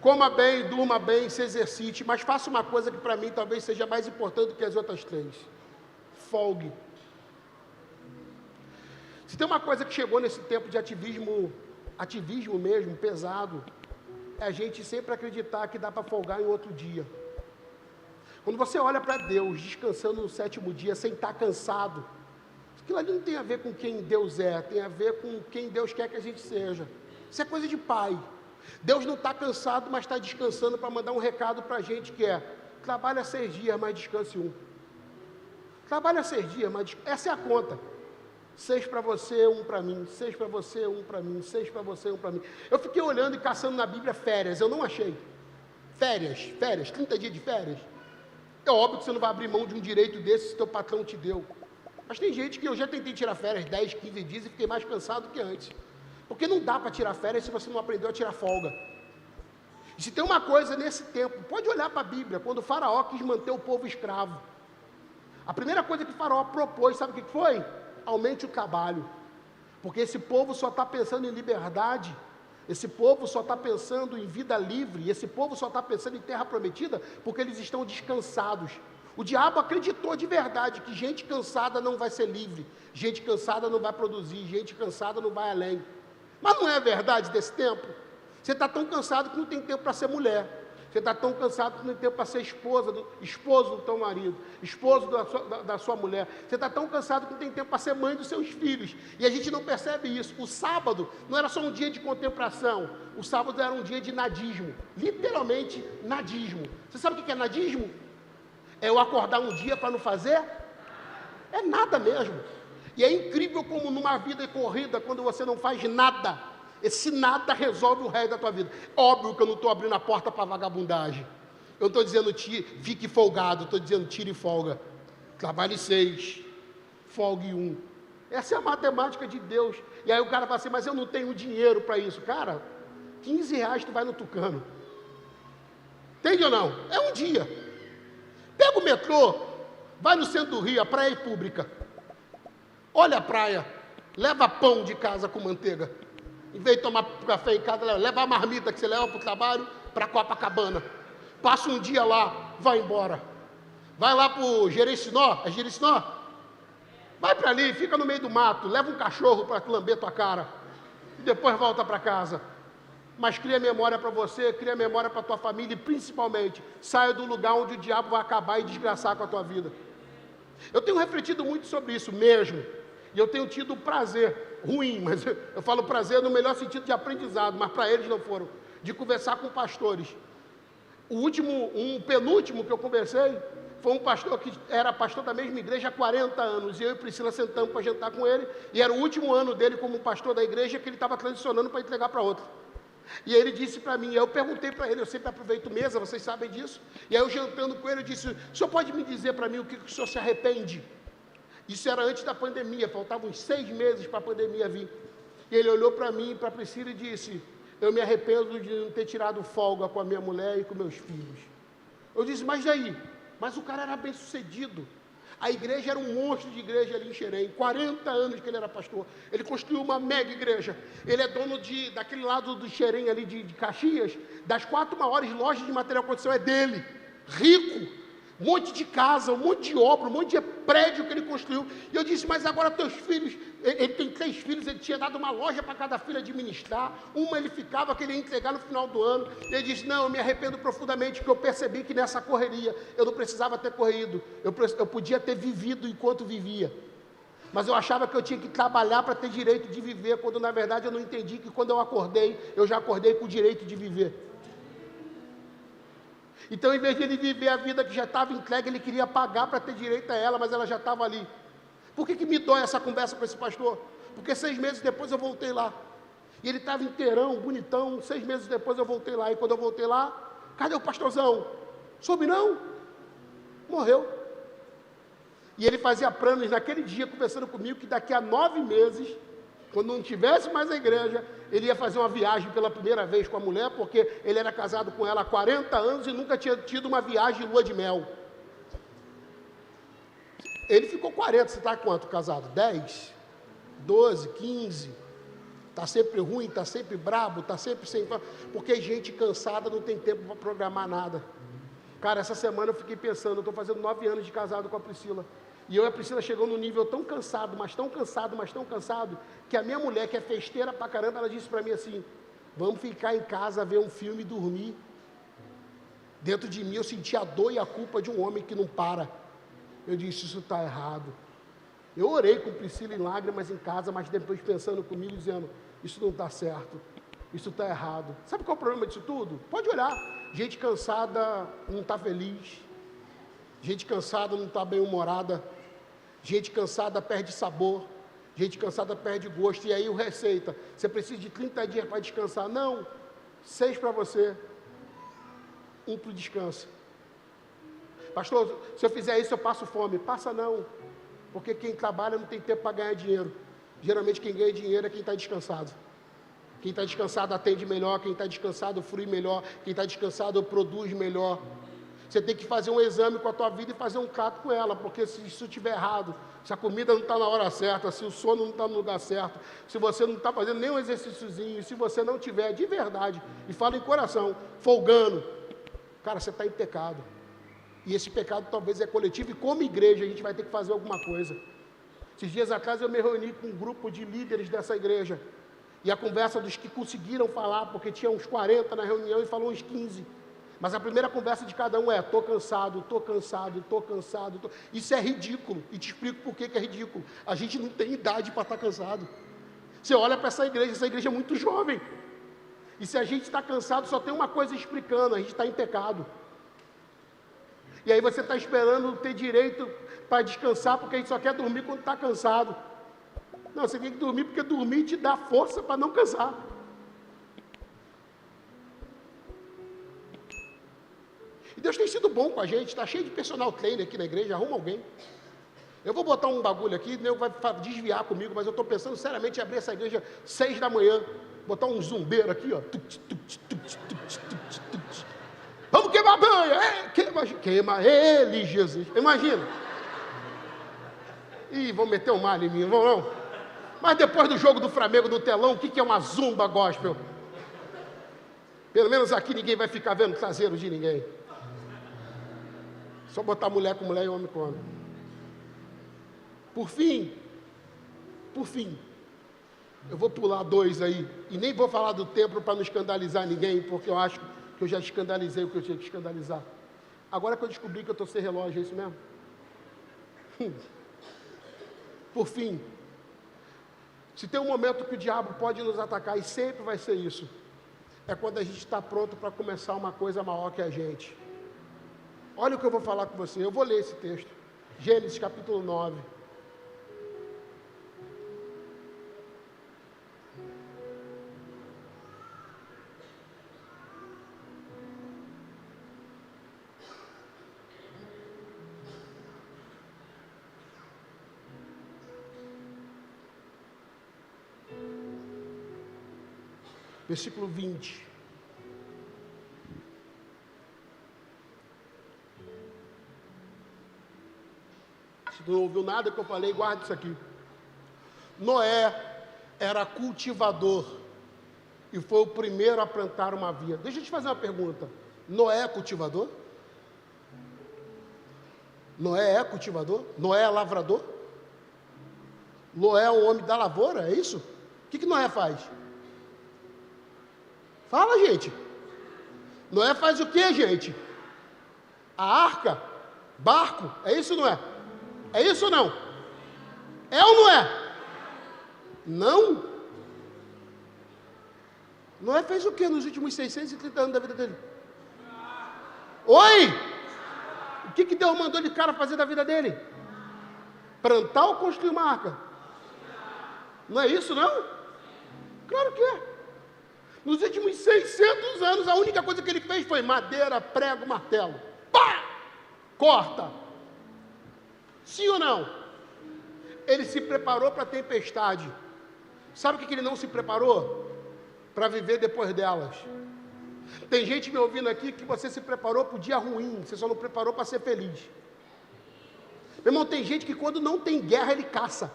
Coma bem, durma bem, se exercite, mas faça uma coisa que para mim talvez seja mais importante do que as outras 3. Folgue. Se tem uma coisa que chegou nesse tempo de ativismo mesmo, pesado, é a gente sempre acreditar que dá para folgar em outro dia. Quando você olha para Deus descansando no 7º dia sem estar cansado, aquilo ali não tem a ver com quem Deus é, tem a ver com quem Deus quer que a gente seja. Isso é coisa de pai. Deus não está cansado, mas está descansando para mandar um recado para a gente que é: trabalha 6 dias, mas descanse 1. Trabalha 6 dias, mas essa é a conta. 6 para você, 1 para mim, 6 para você, 1 para mim, 6 para você, 1 para mim. Eu fiquei olhando e caçando na Bíblia férias, eu não achei. Férias, 30 dias de férias. É óbvio que você não vai abrir mão de um direito desse se teu patrão te deu. Mas tem gente que eu já tentei tirar férias 10, 15 dias e fiquei mais cansado que antes. Porque não dá para tirar férias se você não aprendeu a tirar folga. E se tem uma coisa nesse tempo, pode olhar para a Bíblia, quando o faraó quis manter o povo escravo. A primeira coisa que o faraó propôs, sabe o que foi? Aumente o trabalho, porque esse povo só está pensando em liberdade, esse povo só está pensando em vida livre, esse povo só está pensando em terra prometida, porque eles estão descansados. O diabo acreditou de verdade que gente cansada não vai ser livre, gente cansada não vai produzir, gente cansada não vai além. Mas não é a verdade desse tempo? Você está tão cansado que não tem tempo para ser mulher. Você está tão cansado que não tem tempo para ser esposo do teu marido, esposo da sua mulher. Você está tão cansado que não tem tempo para ser mãe dos seus filhos. E a gente não percebe isso. O sábado não era só um dia de contemplação. O sábado era um dia de nadismo. Literalmente, nadismo. Você sabe o que é nadismo? É eu acordar um dia para não fazer? É nada mesmo. E é incrível como numa vida corrida, quando você não faz nada, esse nada resolve o resto da tua vida. Óbvio que eu não estou abrindo a porta para vagabundagem. Eu não estou dizendo fique folgado, eu estou dizendo tire folga. Trabalhe 6, folgue 1. Essa é a matemática de Deus. E aí o cara fala assim, mas eu não tenho dinheiro para isso. Cara, 15 reais tu vai no Tucano. Entende ou não? É um dia. Pega o metrô, vai no centro do Rio, a praia é pública. Olha a praia, leva pão de casa com manteiga. Em vez de tomar café em casa, leva a marmita que você leva para o trabalho, para Copacabana. Passa um dia lá, vai embora. Vai lá para o Jericinó, é Jericinó? Vai para ali, fica no meio do mato, leva um cachorro para lamber tua cara. E depois volta para casa. mas cria memória para você, cria memória para a tua família e principalmente, saia do lugar onde o diabo vai acabar e desgraçar com a tua vida. Eu tenho refletido muito sobre isso mesmo, e eu tenho tido prazer, ruim, mas eu falo prazer no melhor sentido de aprendizado, mas para eles não foram, de conversar com pastores. Um penúltimo que eu conversei, foi um pastor que era pastor da mesma igreja há 40 anos, e eu e Priscila sentamos para jantar com ele, e era o último ano dele como pastor da igreja que ele estava transicionando para entregar para outra. E aí ele disse para mim, eu perguntei para ele, eu sempre aproveito mesa, vocês sabem disso, e aí eu jantando com ele, eu disse, o senhor pode me dizer para mim o que o senhor se arrepende? Isso era antes da pandemia, faltavam uns 6 meses para a pandemia vir. E ele olhou para mim, para a Priscila e disse, eu me arrependo de não ter tirado folga com a minha mulher e com meus filhos. Eu disse, mas daí? Mas o cara era bem sucedido. A igreja era um monstro de igreja ali em Xerém, 40 anos que ele era pastor. Ele construiu uma mega igreja. Ele é dono daquele lado do Xerém ali de Caxias, das 4 maiores lojas de material de construção é dele. Rico, um monte de casa, um monte de obra, um monte de prédio que ele construiu. E eu disse, mas agora teus filhos, ele tem 3 filhos, ele tinha dado uma loja para cada filho administrar, uma ele ficava, que ele ia entregar no final do ano. E ele disse, não, eu me arrependo profundamente, porque eu percebi que nessa correria, eu não precisava ter corrido, eu podia ter vivido enquanto vivia. Mas eu achava que eu tinha que trabalhar para ter direito de viver, quando na verdade eu não entendi que quando eu acordei, eu já acordei com o direito de viver. Então, em vez de ele viver a vida que já estava entregue, ele queria pagar para ter direito a ela, mas ela já estava ali. Por que me dói essa conversa com esse pastor? Porque 6 meses depois eu voltei lá. E ele estava inteirão, bonitão. 6 meses depois eu voltei lá. E quando eu voltei lá, cadê o pastorzão? Soube não? Morreu. E ele fazia planos naquele dia, conversando comigo, que daqui a 9 meses, quando não tivesse mais a igreja, ele ia fazer uma viagem pela primeira vez com a mulher, porque ele era casado com ela há 40 anos e nunca tinha tido uma viagem de lua de mel. Ele ficou 40, você está quanto casado? 10? 12? 15? Está sempre ruim, está sempre brabo, está sempre sem... Porque gente cansada não tem tempo para programar nada. Cara, essa semana eu fiquei pensando, eu estou fazendo 9 anos de casado com a Priscila. E eu e a Priscila chegou num nível tão cansado, mas tão cansado, mas tão cansado, que a minha mulher, que é festeira pra caramba, ela disse para mim assim, vamos ficar em casa, ver um filme e dormir. Dentro de mim eu senti a dor e a culpa de um homem que não para. Eu disse, isso está errado. Eu orei com Priscila em lágrimas em casa, mas depois pensando comigo, dizendo, isso não está certo, isso está errado. Sabe qual é o problema disso tudo? Pode olhar, gente cansada não está feliz, gente cansada não está bem-humorada, gente cansada perde sabor, gente cansada perde gosto, e aí o receita, você precisa de 30 dias para descansar, não, 6 para você, 1 para o descanso. Pastor, se eu fizer isso eu passo fome. Passa não, porque quem trabalha não tem tempo para ganhar dinheiro. Geralmente quem ganha dinheiro é quem está descansado. Quem está descansado atende melhor, quem está descansado flui melhor, quem está descansado produz melhor. Você tem que fazer um exame com a tua vida e fazer um trato com ela, porque se isso estiver errado, se a comida não está na hora certa, se o sono não está no lugar certo, se você não está fazendo nenhum exercíciozinho, se você não tiver de verdade, e fala em coração, folgando, cara, você está em pecado. E esse pecado talvez é coletivo, e como igreja a gente vai ter que fazer alguma coisa. Esses dias atrás eu me reuni com um grupo de líderes dessa igreja, e a conversa dos que conseguiram falar, porque tinha uns 40 na reunião e falou uns 15. Mas a primeira conversa de cada um é, estou cansado, estou cansado, estou cansado. Isso é ridículo, e te explico por que é ridículo. A gente não tem idade para estar cansado. Você olha para essa igreja é muito jovem. E se a gente está cansado, só tem uma coisa explicando, a gente está em pecado. E aí você está esperando ter direito para descansar, porque a gente só quer dormir quando está cansado. Não, você tem que dormir, porque dormir te dá força para não cansar. E Deus tem sido bom com a gente, está cheio de personal trainer aqui na igreja, arruma alguém. Eu vou botar um bagulho aqui, o nego vai desviar comigo, mas eu estou pensando seriamente em abrir essa igreja 6 da manhã, botar um zumbeiro aqui, ó. Vamos queimar a banha, queima ele, Jesus, imagina. Ih, vão meter um mal em mim, não vão não? Mas depois do jogo do Flamengo no telão, o que é uma zumba gospel? Pelo menos aqui ninguém vai ficar vendo traseiro de ninguém. Só botar mulher com mulher e homem com homem. Por fim, Eu vou pular 2 aí, e nem vou falar do templo para não escandalizar ninguém, porque eu acho que eu já escandalizei o que eu tinha que escandalizar. Agora que eu descobri que eu estou sem relógio, é isso mesmo? Por fim, se tem um momento que o diabo pode nos atacar, e sempre vai ser isso, é quando a gente está pronto para começar uma coisa maior que a gente. Olha o que eu vou falar com você, eu vou ler esse texto. Gênesis capítulo 9. Versículo 20. Se tu não ouviu nada que eu falei, guarda isso aqui. Noé era cultivador e foi o primeiro a plantar uma vinha. Deixa eu te fazer uma pergunta. Noé é cultivador? Noé é cultivador? Noé é lavrador? Noé é o homem da lavoura, é isso? O que Noé faz? Fala, gente. Noé faz o que, gente? A arca? Barco? É isso, Noé? É isso ou não? É ou não é? Não. Noé fez o que nos últimos 630 anos da vida dele? Oi? O que Deus mandou de cara fazer da vida dele? Plantar ou construir uma arca? Não é isso, não? Claro que é. Nos últimos 600 anos, a única coisa que ele fez foi madeira, prego, martelo. Pá! Corta. Sim ou não? Ele se preparou para a tempestade. Sabe o que ele não se preparou? Para viver depois delas. Tem gente me ouvindo aqui que você se preparou para o dia ruim, você só não preparou para ser feliz. Meu irmão, tem gente que quando não tem guerra ele caça.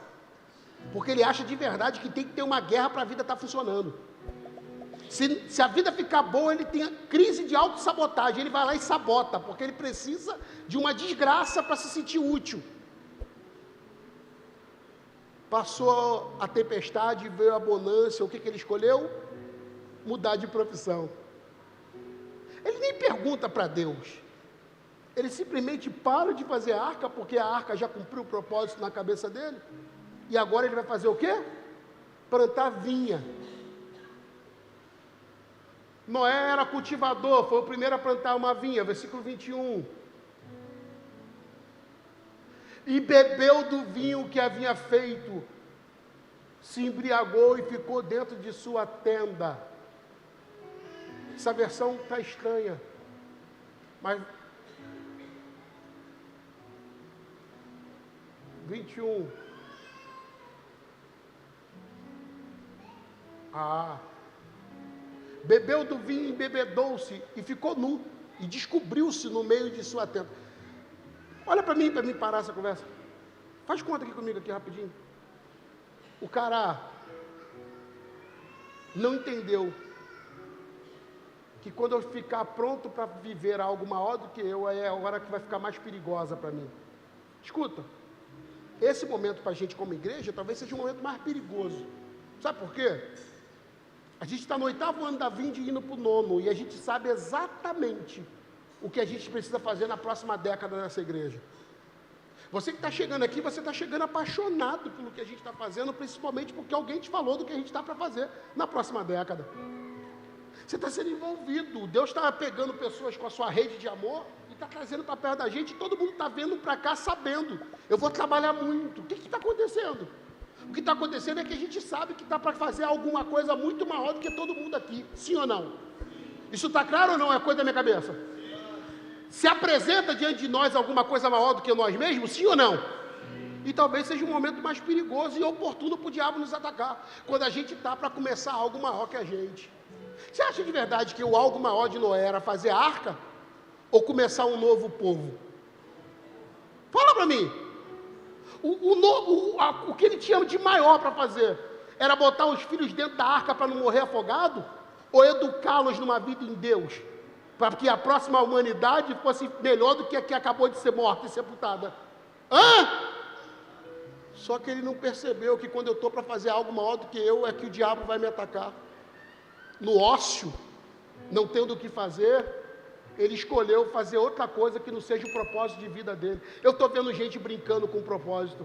Porque ele acha de verdade que tem que ter uma guerra para a vida estar funcionando. Se a vida ficar boa, ele tem crise de autossabotagem, ele vai lá e sabota, porque ele precisa de uma desgraça para se sentir útil. Passou a tempestade, veio a bonança, o que ele escolheu? Mudar de profissão. Ele nem pergunta para Deus, ele simplesmente para de fazer a arca, porque a arca já cumpriu o propósito na cabeça dele, e agora ele vai fazer o quê? Plantar vinha. Noé era cultivador, foi o primeiro a plantar uma vinha, versículo 21. E bebeu do vinho que havia feito, se embriagou e ficou dentro de sua tenda. Essa versão está estranha, mas 21. Bebeu do vinho e embebedou-se e ficou nu, e descobriu-se no meio de sua tenda. Olha para mim parar essa conversa. Faz conta aqui comigo, aqui rapidinho. O cara não entendeu que quando eu ficar pronto para viver algo maior do que eu, aí é a hora que vai ficar mais perigosa para mim. Escuta, esse momento para a gente como igreja, talvez seja o momento mais perigoso. Sabe por quê? A gente está no 8º ano da Vinde indo para o 9º, e a gente sabe exatamente o que a gente precisa fazer na próxima década nessa igreja. Você que está chegando aqui, você está chegando apaixonado pelo que a gente está fazendo, principalmente porque alguém te falou do que a gente está para fazer na próxima década. Você está sendo envolvido, Deus está pegando pessoas com a sua rede de amor e está trazendo para perto da gente, e todo mundo está vindo para cá sabendo, eu vou trabalhar muito. O que está acontecendo? O que está acontecendo é que a gente sabe que está para fazer alguma coisa muito maior do que todo mundo aqui, sim ou não? Isso está claro ou não? É coisa da minha cabeça? Se apresenta diante de nós alguma coisa maior do que nós mesmos, sim ou não? E talvez seja um momento mais perigoso e oportuno para o diabo nos atacar, quando a gente está para começar algo maior que a gente. Você acha de verdade que o algo maior de Noé era fazer a arca? Ou começar um novo povo? Fala para mim. O que ele tinha de maior para fazer? Era botar os filhos dentro da arca para não morrer afogado? Ou educá-los numa vida em Deus? Para que a próxima humanidade fosse melhor do que a que acabou de ser morta e sepultada? Só que ele não percebeu que quando eu estou para fazer algo maior do que eu, é que o diabo vai me atacar. No ócio, não tendo o que fazer, ele escolheu fazer outra coisa que não seja o propósito de vida dele. Eu estou vendo gente brincando com propósito.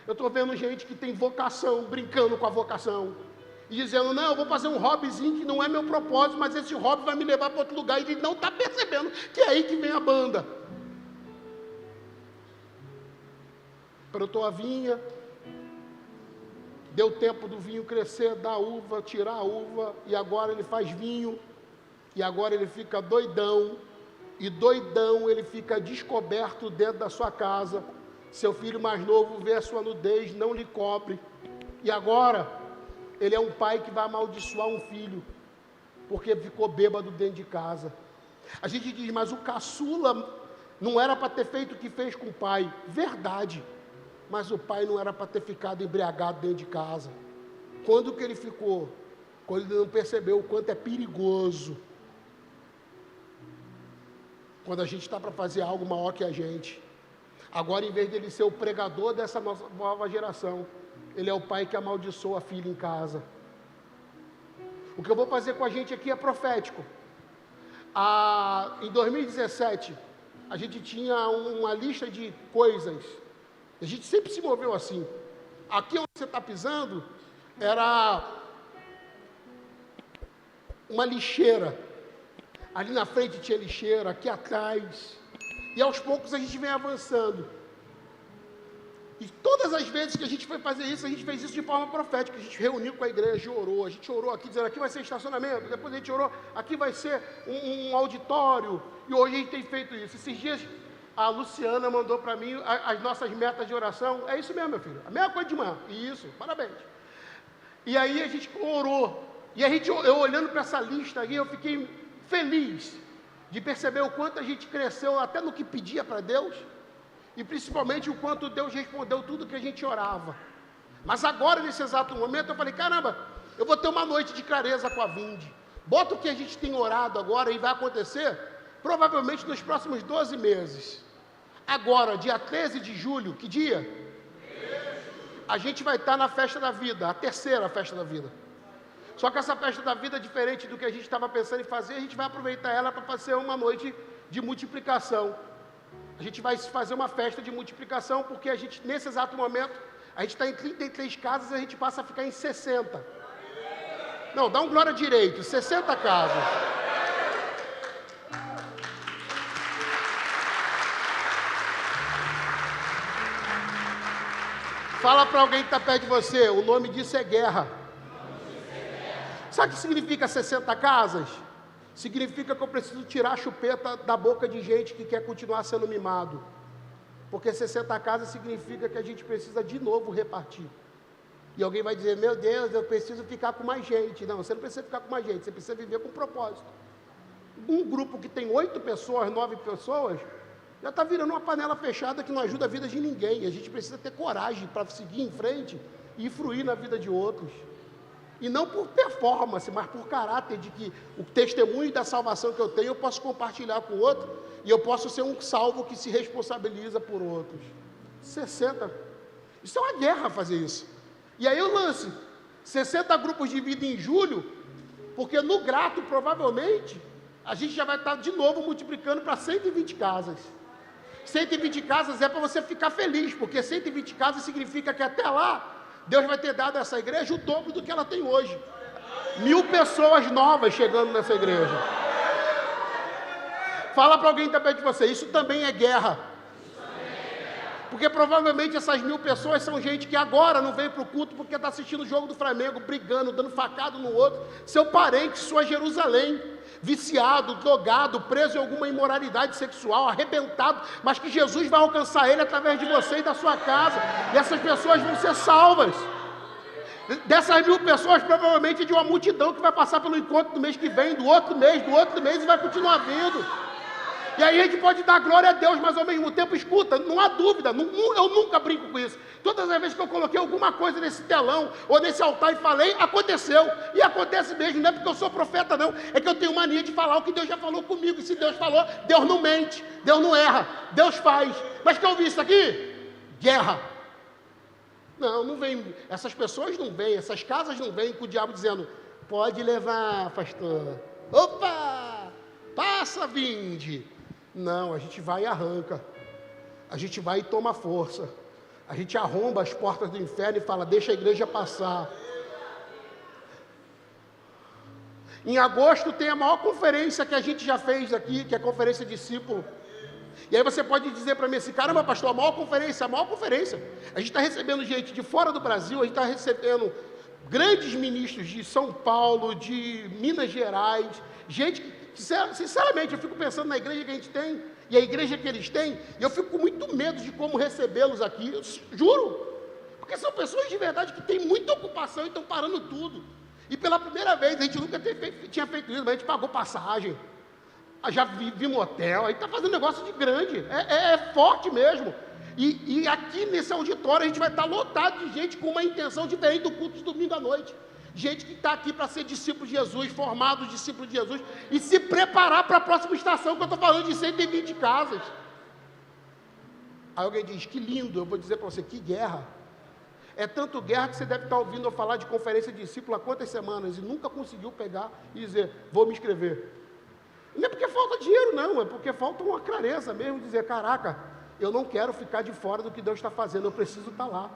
Eu estou vendo gente que tem vocação, brincando com a vocação. E dizendo, não, eu vou fazer um hobbyzinho que não é meu propósito, mas esse hobby vai me levar para outro lugar. E ele não está percebendo que é aí que vem a banda. Plantou a vinha, deu tempo do vinho crescer, dar uva, tirar a uva, e agora ele faz vinho, e agora ele fica doidão, e doidão ele fica descoberto dentro da sua casa. Seu filho mais novo vê a sua nudez, não lhe cobre, e agora ele é um pai que vai amaldiçoar um filho, porque ficou bêbado dentro de casa. A gente diz, mas o caçula não era para ter feito o que fez com o pai. Verdade. Mas o pai não era para ter ficado embriagado dentro de casa. Quando que ele ficou? Quando ele não percebeu o quanto é perigoso. Quando a gente está para fazer algo maior que a gente. Agora, em vez de ele ser o pregador dessa nova geração, ele é o pai que amaldiçoa a filha em casa. O que eu vou fazer com a gente aqui é profético. Em 2017, a gente tinha uma lista de coisas. A gente sempre se moveu assim. Aqui onde você está pisando, era uma lixeira. Ali na frente tinha lixeira, aqui atrás. E aos poucos a gente vem avançando. E todas as vezes que a gente foi fazer isso, a gente fez isso de forma profética. A gente reuniu com a igreja, orou. A gente orou aqui, dizendo, aqui vai ser estacionamento. Depois a gente orou, aqui vai ser um auditório. E hoje a gente tem feito isso. Esses dias, a Luciana mandou para mim as nossas metas de oração. É isso mesmo, meu filho. A mesma coisa de manhã. Isso, parabéns. E aí a gente orou. E eu olhando para essa lista aí, eu fiquei feliz de perceber o quanto a gente cresceu até no que pedia para Deus. E principalmente o quanto Deus respondeu tudo que a gente orava. Mas agora, nesse exato momento, eu falei, caramba, eu vou ter uma noite de clareza com a Vinde. Bota o que a gente tem orado agora e vai acontecer, provavelmente nos próximos 12 meses. Agora, dia 13 de julho, que dia? A gente vai estar na festa da vida, a terceira festa da vida. Só que essa festa da vida, diferente do que a gente estava pensando em fazer, a gente vai aproveitar ela para fazer uma noite de multiplicação. A gente vai fazer uma festa de multiplicação, porque a gente, nesse exato momento, a gente está em 33 casas e a gente passa a ficar em 60. Não, dá um glória direito, 60 casas. Fala para alguém que está perto de você, o nome disso é guerra. Sabe o que significa 60 casas? Significa que eu preciso tirar a chupeta da boca de gente que quer continuar sendo mimado. Porque 60 casas significa que a gente precisa de novo repartir. E alguém vai dizer, meu Deus, eu preciso ficar com mais gente. Não, você não precisa ficar com mais gente, você precisa viver com propósito. Um grupo que tem 8 pessoas, 9 pessoas, já está virando uma panela fechada que não ajuda a vida de ninguém. A gente precisa ter coragem para seguir em frente e fruir na vida de outros. E não por performance, mas por caráter, de que o testemunho da salvação que eu tenho, eu posso compartilhar com o outro, e eu posso ser um salvo que se responsabiliza por outros. 60. Isso é uma guerra fazer isso. E aí eu lance 60 grupos de vida em julho, porque no grato, provavelmente, a gente já vai estar de novo multiplicando para 120 casas. 120 casas é para você ficar feliz, porque 120 casas significa que até lá, Deus vai ter dado a essa igreja o dobro do que ela tem hoje. 1000 pessoas novas chegando nessa igreja. Fala para alguém que está perto de você, isso também é guerra. Porque provavelmente essas 1000 pessoas são gente que agora não veio para o culto porque está assistindo o jogo do Flamengo, brigando, dando facada no outro. Seu parente, sua Jerusalém, viciado, drogado, preso em alguma imoralidade sexual, arrebentado, mas que Jesus vai alcançar ele através de você e da sua casa. E essas pessoas vão ser salvas. Dessas 1000 pessoas, provavelmente de uma multidão que vai passar pelo encontro do mês que vem, do outro mês e vai continuar vindo. E aí a gente pode dar glória a Deus, mas ao mesmo tempo, escuta, não há dúvida, eu nunca brinco com isso. Todas as vezes que eu coloquei alguma coisa nesse telão, ou nesse altar e falei, aconteceu. E acontece mesmo, não é porque eu sou profeta não, é que eu tenho mania de falar o que Deus já falou comigo. E se Deus falou, Deus não mente, Deus não erra, Deus faz. Mas quer ouvir isso aqui? Guerra. Não, não vem, essas pessoas não vêm, essas casas não vêm com o diabo dizendo, pode levar, pastor. Opa, passa, vinde. Não, a gente vai e arranca. A gente vai e toma força. A gente arromba as portas do inferno e fala, deixa a igreja passar. Em agosto tem a maior conferência que a gente já fez aqui, que é a conferência discípulo. E aí você pode dizer para mim assim, caramba, pastor, a maior conferência. A gente está recebendo gente de fora do Brasil, a gente está recebendo grandes ministros de São Paulo, de Minas Gerais, gente que, sinceramente, eu fico pensando na igreja que a gente tem, e a igreja que eles têm, e eu fico com muito medo de como recebê-los aqui, eu juro, porque são pessoas de verdade que têm muita ocupação e estão parando tudo. E pela primeira vez, a gente nunca tinha feito isso, mas a gente pagou passagem, já vimos hotel, aí está fazendo negócio de grande, é forte mesmo. E aqui nesse auditório a gente vai estar lotado de gente com uma intenção diferente do culto de domingo à noite. Gente que está aqui para ser discípulo de Jesus, formado discípulo de Jesus, e se preparar para a próxima estação, que eu estou falando de 120 casas. Aí alguém diz, que lindo, eu vou dizer para você, que guerra. É tanto guerra que você deve estar ouvindo eu falar de conferência de discípulo há quantas semanas, e nunca conseguiu pegar e dizer, vou me inscrever. Não é porque falta dinheiro, não, é porque falta uma clareza mesmo, dizer, caraca, eu não quero ficar de fora do que Deus está fazendo, eu preciso estar lá.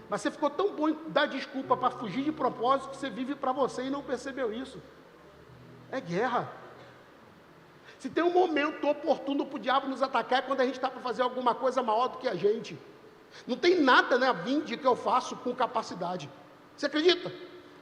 Mas você ficou tão bom em dar desculpa para fugir de propósito, que você vive para você e não percebeu isso. É guerra. Se tem um momento oportuno para o diabo nos atacar, é quando a gente está para fazer alguma coisa maior do que a gente. Não tem nada na vinde que eu faço com capacidade. Você acredita?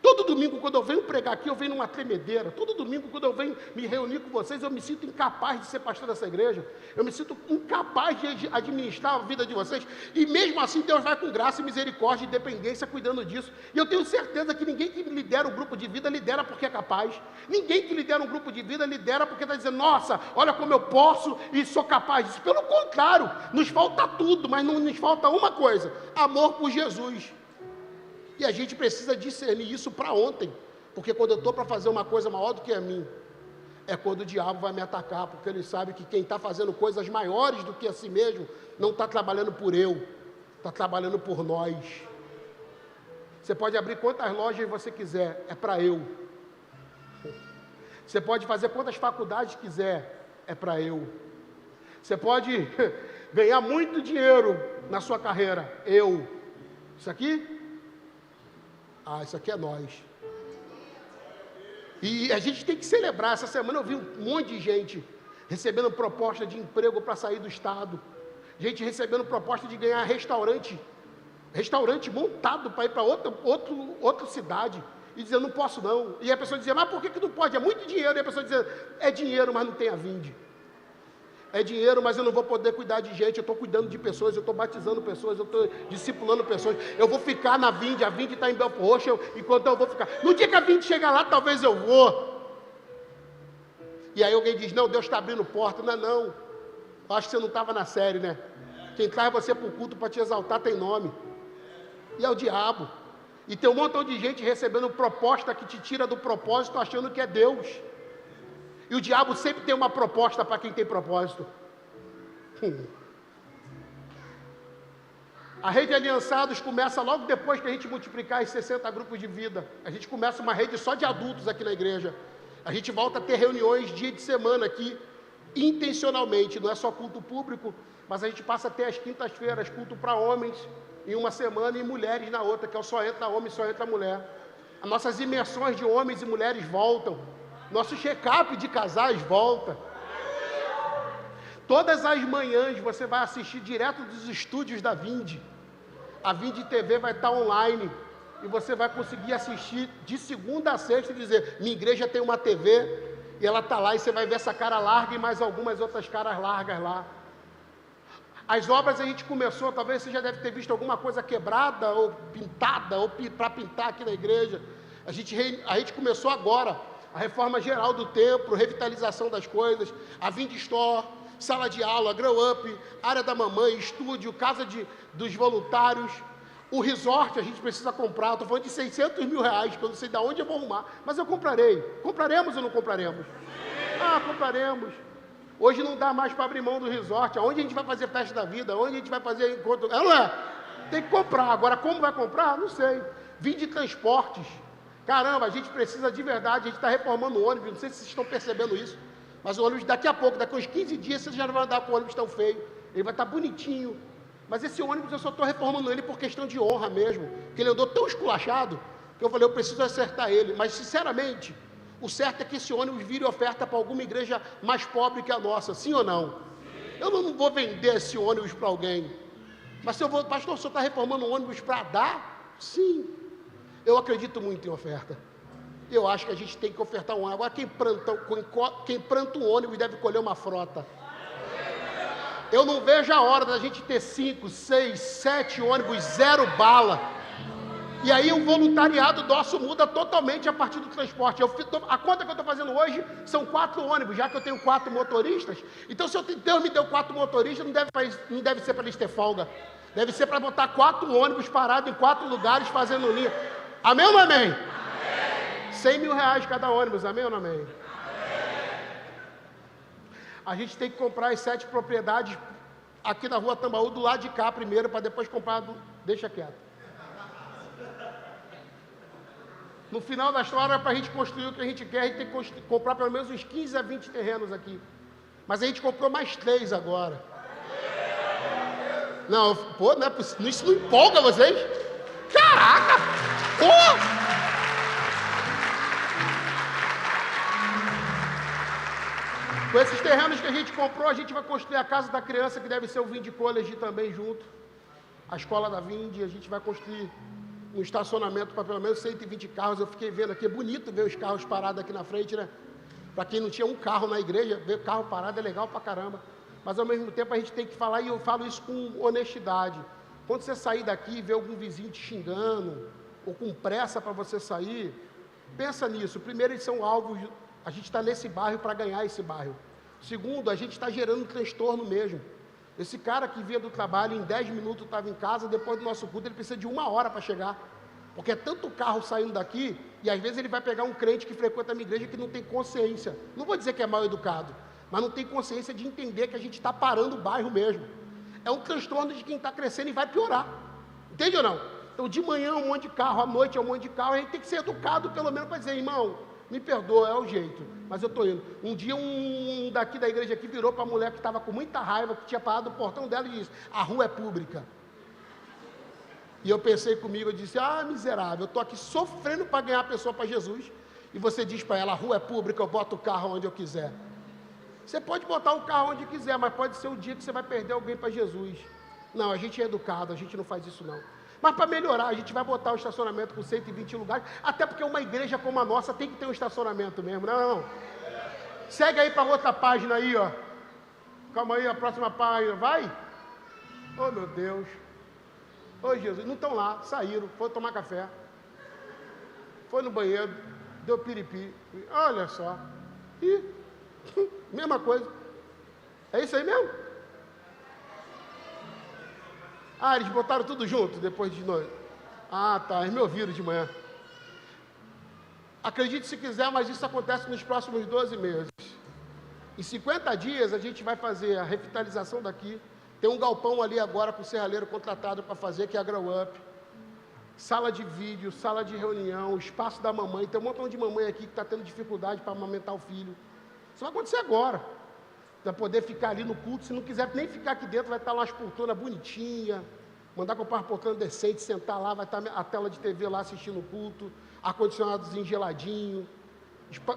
Todo domingo, quando eu venho pregar aqui, eu venho numa tremedeira. Todo domingo, quando eu venho me reunir com vocês, eu me sinto incapaz de ser pastor dessa igreja. Eu me sinto incapaz de administrar a vida de vocês. E mesmo assim, Deus vai com graça e misericórdia e dependência cuidando disso. E eu tenho certeza que ninguém que lidera um grupo de vida, lidera porque é capaz. Ninguém que lidera um grupo de vida, lidera porque está dizendo, nossa, olha como eu posso e sou capaz disso. Pelo contrário, nos falta tudo, mas não nos falta uma coisa, amor por Jesus. E a gente precisa discernir isso para ontem, porque quando eu estou para fazer uma coisa maior do que a mim, é quando o diabo vai me atacar, porque ele sabe que quem está fazendo coisas maiores do que a si mesmo, não está trabalhando por eu, está trabalhando por nós. Você pode abrir quantas lojas você quiser, é para eu. Você pode fazer quantas faculdades quiser, é para eu. Você pode ganhar muito dinheiro na sua carreira, eu. Isso aqui? Isso aqui é nós. E a gente tem que celebrar. Essa semana eu vi um monte de gente recebendo proposta de emprego para sair do estado. Gente recebendo proposta de ganhar restaurante montado para ir para outra cidade. E dizendo, não posso não. E a pessoa dizia, mas por que não pode? É muito dinheiro. E a pessoa dizia, é dinheiro, mas não tem a vinde. É dinheiro, mas eu não vou poder cuidar de gente, eu estou cuidando de pessoas, eu estou batizando pessoas, eu estou discipulando pessoas, eu vou ficar na vinde, a vinde está em Belfort Roxo, enquanto eu vou ficar. No dia que a vinde chegar lá, talvez eu vou. E aí alguém diz, não, Deus está abrindo porta. Não, acho que você não estava na série, né? Quem traz você para o culto para te exaltar tem nome. E é o diabo. E tem um montão de gente recebendo proposta que te tira do propósito, achando que é Deus. E o diabo sempre tem uma proposta para quem tem propósito. A rede Aliançados começa logo depois que a gente multiplicar os 60 grupos de vida. A gente começa uma rede só de adultos aqui na igreja. A gente volta a ter reuniões dia de semana aqui, intencionalmente. Não é só culto público, mas a gente passa a ter as quintas-feiras, culto para homens em uma semana e mulheres na outra, que é o só entra homem, só entra mulher. As nossas imersões de homens e mulheres voltam. Nosso check-up de casais volta. Todas as manhãs você vai assistir direto dos estúdios da Vinde. A Vinde TV vai estar online. E você vai conseguir assistir de segunda a sexta e dizer, minha igreja tem uma TV, e ela está lá, e você vai ver essa cara larga e mais algumas outras caras largas lá. As obras a gente começou, talvez você já deve ter visto alguma coisa quebrada, ou pintada, ou para pintar aqui na igreja. A gente começou agora. A reforma geral do templo, revitalização das coisas, a Vinde Store, sala de aula, Grow Up, área da mamãe, estúdio, casa dos voluntários, o resort a gente precisa comprar, estou falando de 600 mil reais, que eu não sei de onde eu vou arrumar, mas eu comprarei. Compraremos ou não compraremos? Compraremos. Hoje não dá mais para abrir mão do resort, aonde a gente vai fazer festa da vida, onde a gente vai fazer encontro, não é? Tem que comprar. Agora, como vai comprar? Não sei. Vim de transportes. Caramba, a gente precisa de verdade, a gente está reformando o ônibus, não sei se vocês estão percebendo isso, mas o ônibus daqui a pouco, daqui a uns 15 dias, vocês já não vão andar com o ônibus tão feio, ele vai estar bonitinho, mas esse ônibus eu só estou reformando ele por questão de honra mesmo, porque ele andou tão esculachado, que eu falei, eu preciso acertar ele, mas sinceramente, o certo é que esse ônibus vire oferta para alguma igreja mais pobre que a nossa, sim ou não? Eu não vou vender esse ônibus para alguém, mas se eu vou, pastor, o senhor está reformando um ônibus para dar? Sim. Eu acredito muito em oferta. Eu acho que a gente tem que ofertar um ônibus. Agora, quem planta um ônibus deve colher uma frota. Eu não vejo a hora da gente ter 5, 6, 7 ônibus, 0 bala. E aí o voluntariado nosso muda totalmente a partir do transporte. A conta que eu estou fazendo hoje são 4 ônibus, já que eu tenho 4 motoristas. Então, se Deus me deu 4 motoristas, não deve ser para eles ter folga. Deve ser para botar 4 ônibus parados em 4 lugares fazendo linha. Amém ou não amém? Amém. 100 mil reais cada ônibus, amém ou não amém? Amém? A gente tem que comprar as 7 propriedades aqui na rua Tambaú, do lado de cá primeiro, para depois comprar deixa quieto. No final da história, para a gente construir o que a gente quer, a gente tem que comprar pelo menos uns 15 a 20 terrenos aqui. Mas a gente comprou mais 3 agora. Não, pô, não é possível, isso não empolga vocês? Caraca! Pô! Com esses terrenos que a gente comprou, a gente vai construir a casa da criança, que deve ser o Vinde College também junto. A escola da Vinde, a gente vai construir um estacionamento para pelo menos 120 carros. Eu fiquei vendo aqui, é bonito ver os carros parados aqui na frente, né? Para quem não tinha um carro na igreja, ver carro parado é legal pra caramba. Mas ao mesmo tempo a gente tem que falar, e eu falo isso com honestidade. Quando você sair daqui e ver algum vizinho te xingando, ou com pressa para você sair, pensa nisso. Primeiro, eles são alvos, a gente está nesse bairro para ganhar esse bairro. Segundo, a gente está gerando um transtorno mesmo. Esse cara que vinha do trabalho, em 10 minutos estava em casa, depois do nosso culto, ele precisa de 1 hora para chegar. Porque é tanto carro saindo daqui, e às vezes ele vai pegar um crente que frequenta a minha igreja que não tem consciência. Não vou dizer que é mal educado, mas não tem consciência de entender que a gente está parando o bairro mesmo. É um transtorno de quem está crescendo e vai piorar. Entende ou não? Então, de manhã é um monte de carro, à noite é um monte de carro, a gente tem que ser educado, pelo menos, para dizer, irmão, me perdoa, é o jeito, mas eu estou indo. Um dia, um daqui da igreja aqui virou para a mulher que estava com muita raiva, que tinha parado no portão dela e disse, a rua é pública. E eu pensei comigo, eu disse, miserável, eu estou aqui sofrendo para ganhar a pessoa para Jesus, e você diz para ela, a rua é pública, eu boto o carro onde eu quiser. Você pode botar o carro onde quiser, mas pode ser o dia que você vai perder alguém para Jesus. Não, a gente é educado, a gente não faz isso não. Mas para melhorar, a gente vai botar o estacionamento com 120 lugares, até porque uma igreja como a nossa tem que ter um estacionamento mesmo, não. Segue aí para outra página aí, ó. Calma aí, a próxima página, vai. Oh, meu Deus. Oh, Jesus, não estão lá, saíram, foram tomar café. Foi no banheiro, deu piripi. Olha só. E mesma coisa. É isso aí mesmo? Eles botaram tudo junto depois de noite. Tá, eles me ouviram de manhã. Acredite se quiser, mas isso acontece nos próximos 12 meses. Em 50 dias a gente vai fazer a revitalização daqui. Tem um galpão ali agora com o serralheiro contratado para fazer, que é a Grow Up. Sala de vídeo, sala de reunião, espaço da mamãe. Tem um montão de mamãe aqui que está tendo dificuldade para amamentar o filho. Isso vai acontecer agora. Vai poder ficar ali no culto. Se não quiser nem ficar aqui dentro, vai estar lá umas poltronas bonitinhas. Mandar comprar uma poltrona decente, sentar lá, vai estar a tela de TV lá assistindo o culto. Ar-condicionadozinho geladinho.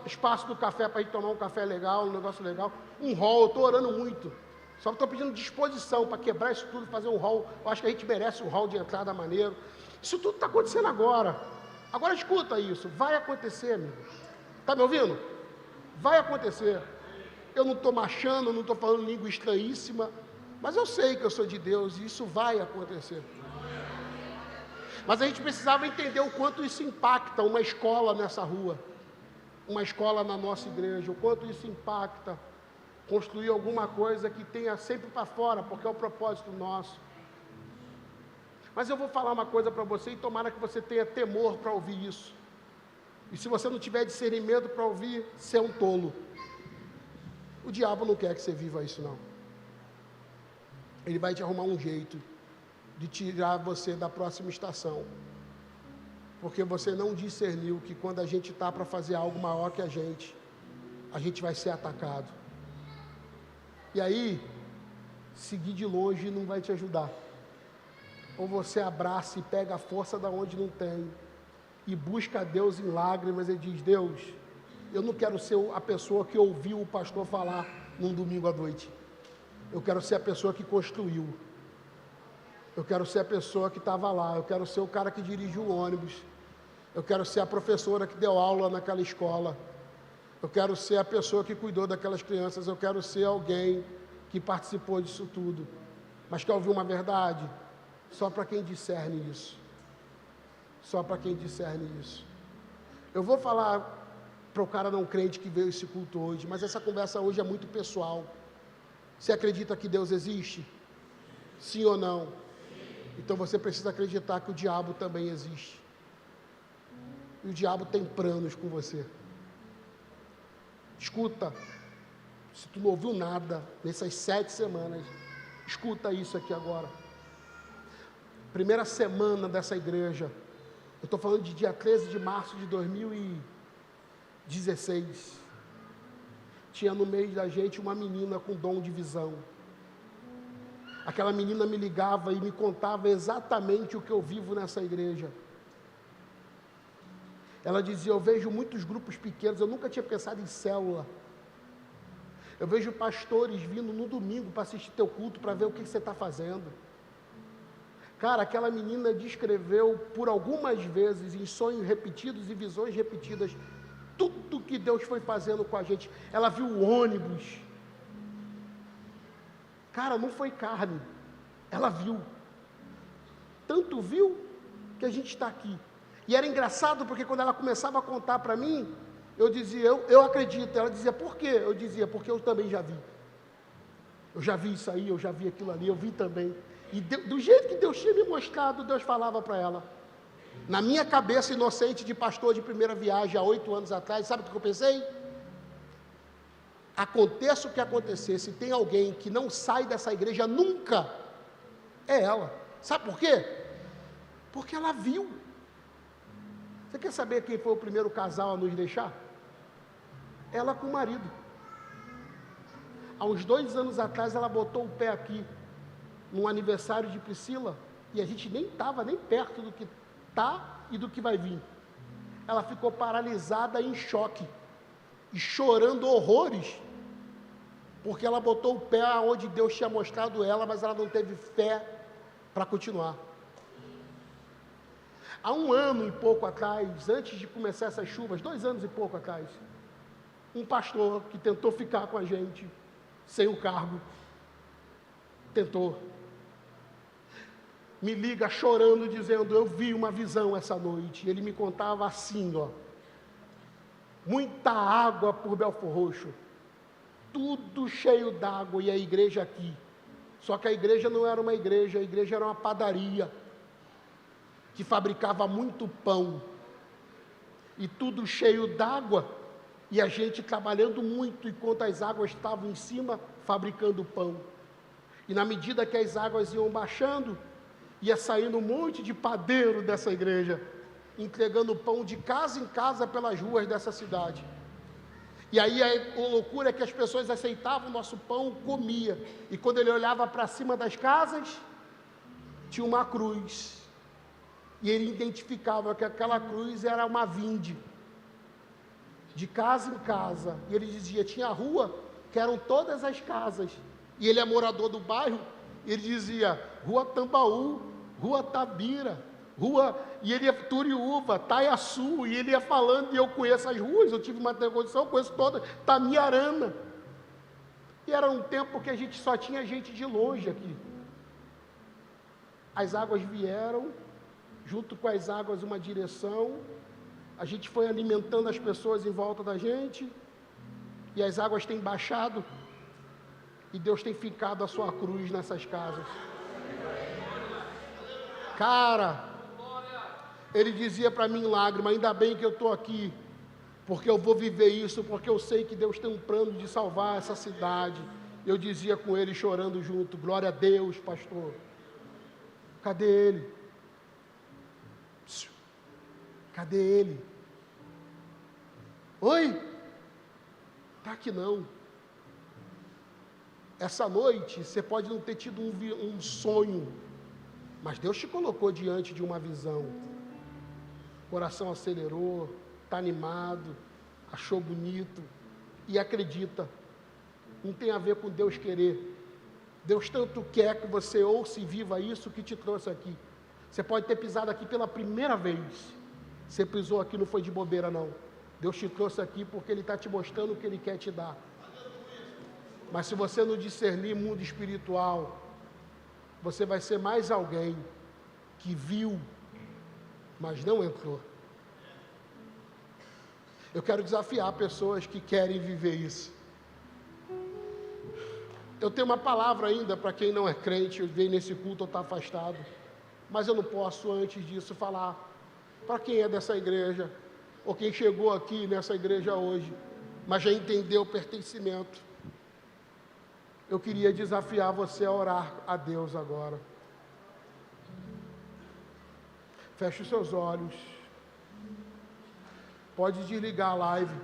Espaço do café para a gente tomar um café legal, um negócio legal. Um hall, eu estou orando muito. Só estou pedindo disposição para quebrar isso tudo, fazer um hall. Eu acho que a gente merece um hall de entrada maneiro. Isso tudo está acontecendo agora. Agora escuta isso. Vai acontecer, amigo. Está me ouvindo? Vai acontecer. Eu não estou machando, não estou falando língua estranhíssima, mas eu sei que eu sou de Deus e isso vai acontecer. Mas a gente precisava entender o quanto isso impacta uma escola nessa rua, uma escola na nossa igreja, o quanto isso impacta construir alguma coisa que tenha sempre para fora, porque é o propósito nosso. Mas eu vou falar uma coisa para você e tomara que você tenha temor para ouvir isso. E se você não tiver discernimento para ouvir, você é um tolo. O diabo não quer que você viva isso, não. Ele vai te arrumar um jeito de tirar você da próxima estação. Porque você não discerniu que quando a gente está para fazer algo maior que a gente vai ser atacado. E aí, seguir de longe não vai te ajudar. Ou você abraça e pega a força da onde não tem, e busca a Deus em lágrimas e diz: Deus, eu não quero ser a pessoa que ouviu o pastor falar num domingo à noite. Eu quero ser a pessoa que construiu. Eu quero ser a pessoa que estava lá. Eu quero ser o cara que dirigiu o ônibus. Eu quero ser a professora que deu aula naquela escola. Eu quero ser a pessoa que cuidou daquelas crianças. Eu quero ser alguém que participou disso tudo. Mas quer ouvir uma verdade? Só para quem discerne isso. Só para quem discerne isso. Eu vou falar para o cara não crente que veio esse culto hoje, mas essa conversa hoje é muito pessoal. Você acredita que Deus existe? Sim ou não? Então você precisa acreditar que o diabo também existe. E o diabo tem planos com você. Escuta, se tu não ouviu nada nessas 7 semanas, escuta isso aqui agora. Primeira semana dessa igreja, eu estou falando de dia 13 de março de 2016. Tinha no meio da gente uma menina com dom de visão. Aquela menina me ligava e me contava exatamente o que eu vivo nessa igreja. Ela dizia: eu vejo muitos grupos pequenos, eu nunca tinha pensado em célula. Eu vejo pastores vindo no domingo para assistir teu culto, para ver o que você está fazendo. Cara, aquela menina descreveu por algumas vezes, em sonhos repetidos e visões repetidas, tudo que Deus foi fazendo com a gente. Ela viu o ônibus. Cara, não foi carne, ela viu. Tanto viu que a gente está aqui. E era engraçado porque quando ela começava a contar para mim, eu dizia: eu acredito. Ela dizia: por quê? Eu dizia: porque eu também já vi. Eu já vi isso aí, eu já vi aquilo ali, eu vi também. E do jeito que Deus tinha me mostrado, Deus falava para ela. Na minha cabeça inocente de pastor de primeira viagem, há 8 anos atrás, sabe o que eu pensei? Aconteça o que acontecer, se tem alguém que não sai dessa igreja nunca, é ela. Sabe por quê? Porque ela viu. Você quer saber quem foi o primeiro casal a nos deixar? Ela com o marido. Há uns 2 anos atrás, ela botou o pé aqui, num aniversário de Priscila, e a gente nem estava nem perto do que está e do que vai vir. Ela ficou paralisada em choque, e chorando horrores, porque ela botou o pé onde Deus tinha mostrado ela, mas ela não teve fé para continuar. Há 1 ano e pouco atrás, antes de começar essas chuvas, 2 anos e pouco atrás, um pastor que tentou ficar com a gente, sem o cargo, tentou, me liga chorando, dizendo: eu vi uma visão essa noite. E ele me contava assim, ó: muita água por Belfor Roxo, tudo cheio d'água, e a igreja aqui. Só que a igreja não era uma igreja, a igreja era uma padaria, que fabricava muito pão, e tudo cheio d'água, e a gente trabalhando muito, enquanto as águas estavam em cima, fabricando pão. E na medida que as águas iam baixando, ia saindo um monte de padeiro dessa igreja, entregando pão de casa em casa pelas ruas dessa cidade. E aí a loucura é que as pessoas aceitavam o nosso pão, comia, e quando ele olhava para cima das casas, tinha uma cruz, e ele identificava que aquela cruz era uma vinde, de casa em casa, e ele dizia: tinha rua, que eram todas as casas, e ele é morador do bairro, e ele dizia: Rua Tambaú, Rua Tabira, e ele é Turiúva, Taiaçu, e ele ia falando, e eu conheço as ruas, eu tive uma condição, eu conheço todas, Tamiarana, e era um tempo que a gente só tinha gente de longe aqui. As águas vieram, junto com as águas uma direção, a gente foi alimentando as pessoas em volta da gente, e as águas têm baixado, e Deus tem ficado a sua cruz nessas casas. Cara, ele dizia para mim em lágrima: ainda bem que eu estou aqui, porque eu vou viver isso, porque eu sei que Deus tem um plano de salvar essa cidade. Eu dizia com ele, chorando junto: glória a Deus, pastor. Cadê ele? Cadê ele? Oi? Tá aqui não. Essa noite você pode não ter tido um sonho, mas Deus te colocou diante de uma visão. O coração acelerou, está animado, achou bonito e acredita. Não tem a ver com Deus querer. Deus tanto quer que você ouça e viva isso que te trouxe aqui. Você pode ter pisado aqui pela primeira vez. Você pisou aqui, não foi de bobeira não. Deus te trouxe aqui porque Ele está te mostrando o que Ele quer te dar. Mas se você não discernir mundo espiritual, você vai ser mais alguém que viu, mas não entrou. Eu quero desafiar pessoas que querem viver isso. Eu tenho uma palavra ainda para quem não é crente, veio nesse culto ou está afastado, mas eu não posso antes disso falar para quem é dessa igreja, ou quem chegou aqui nessa igreja hoje, mas já entendeu o pertencimento. Eu queria desafiar você a orar a Deus agora. Feche os seus olhos. Pode desligar a live.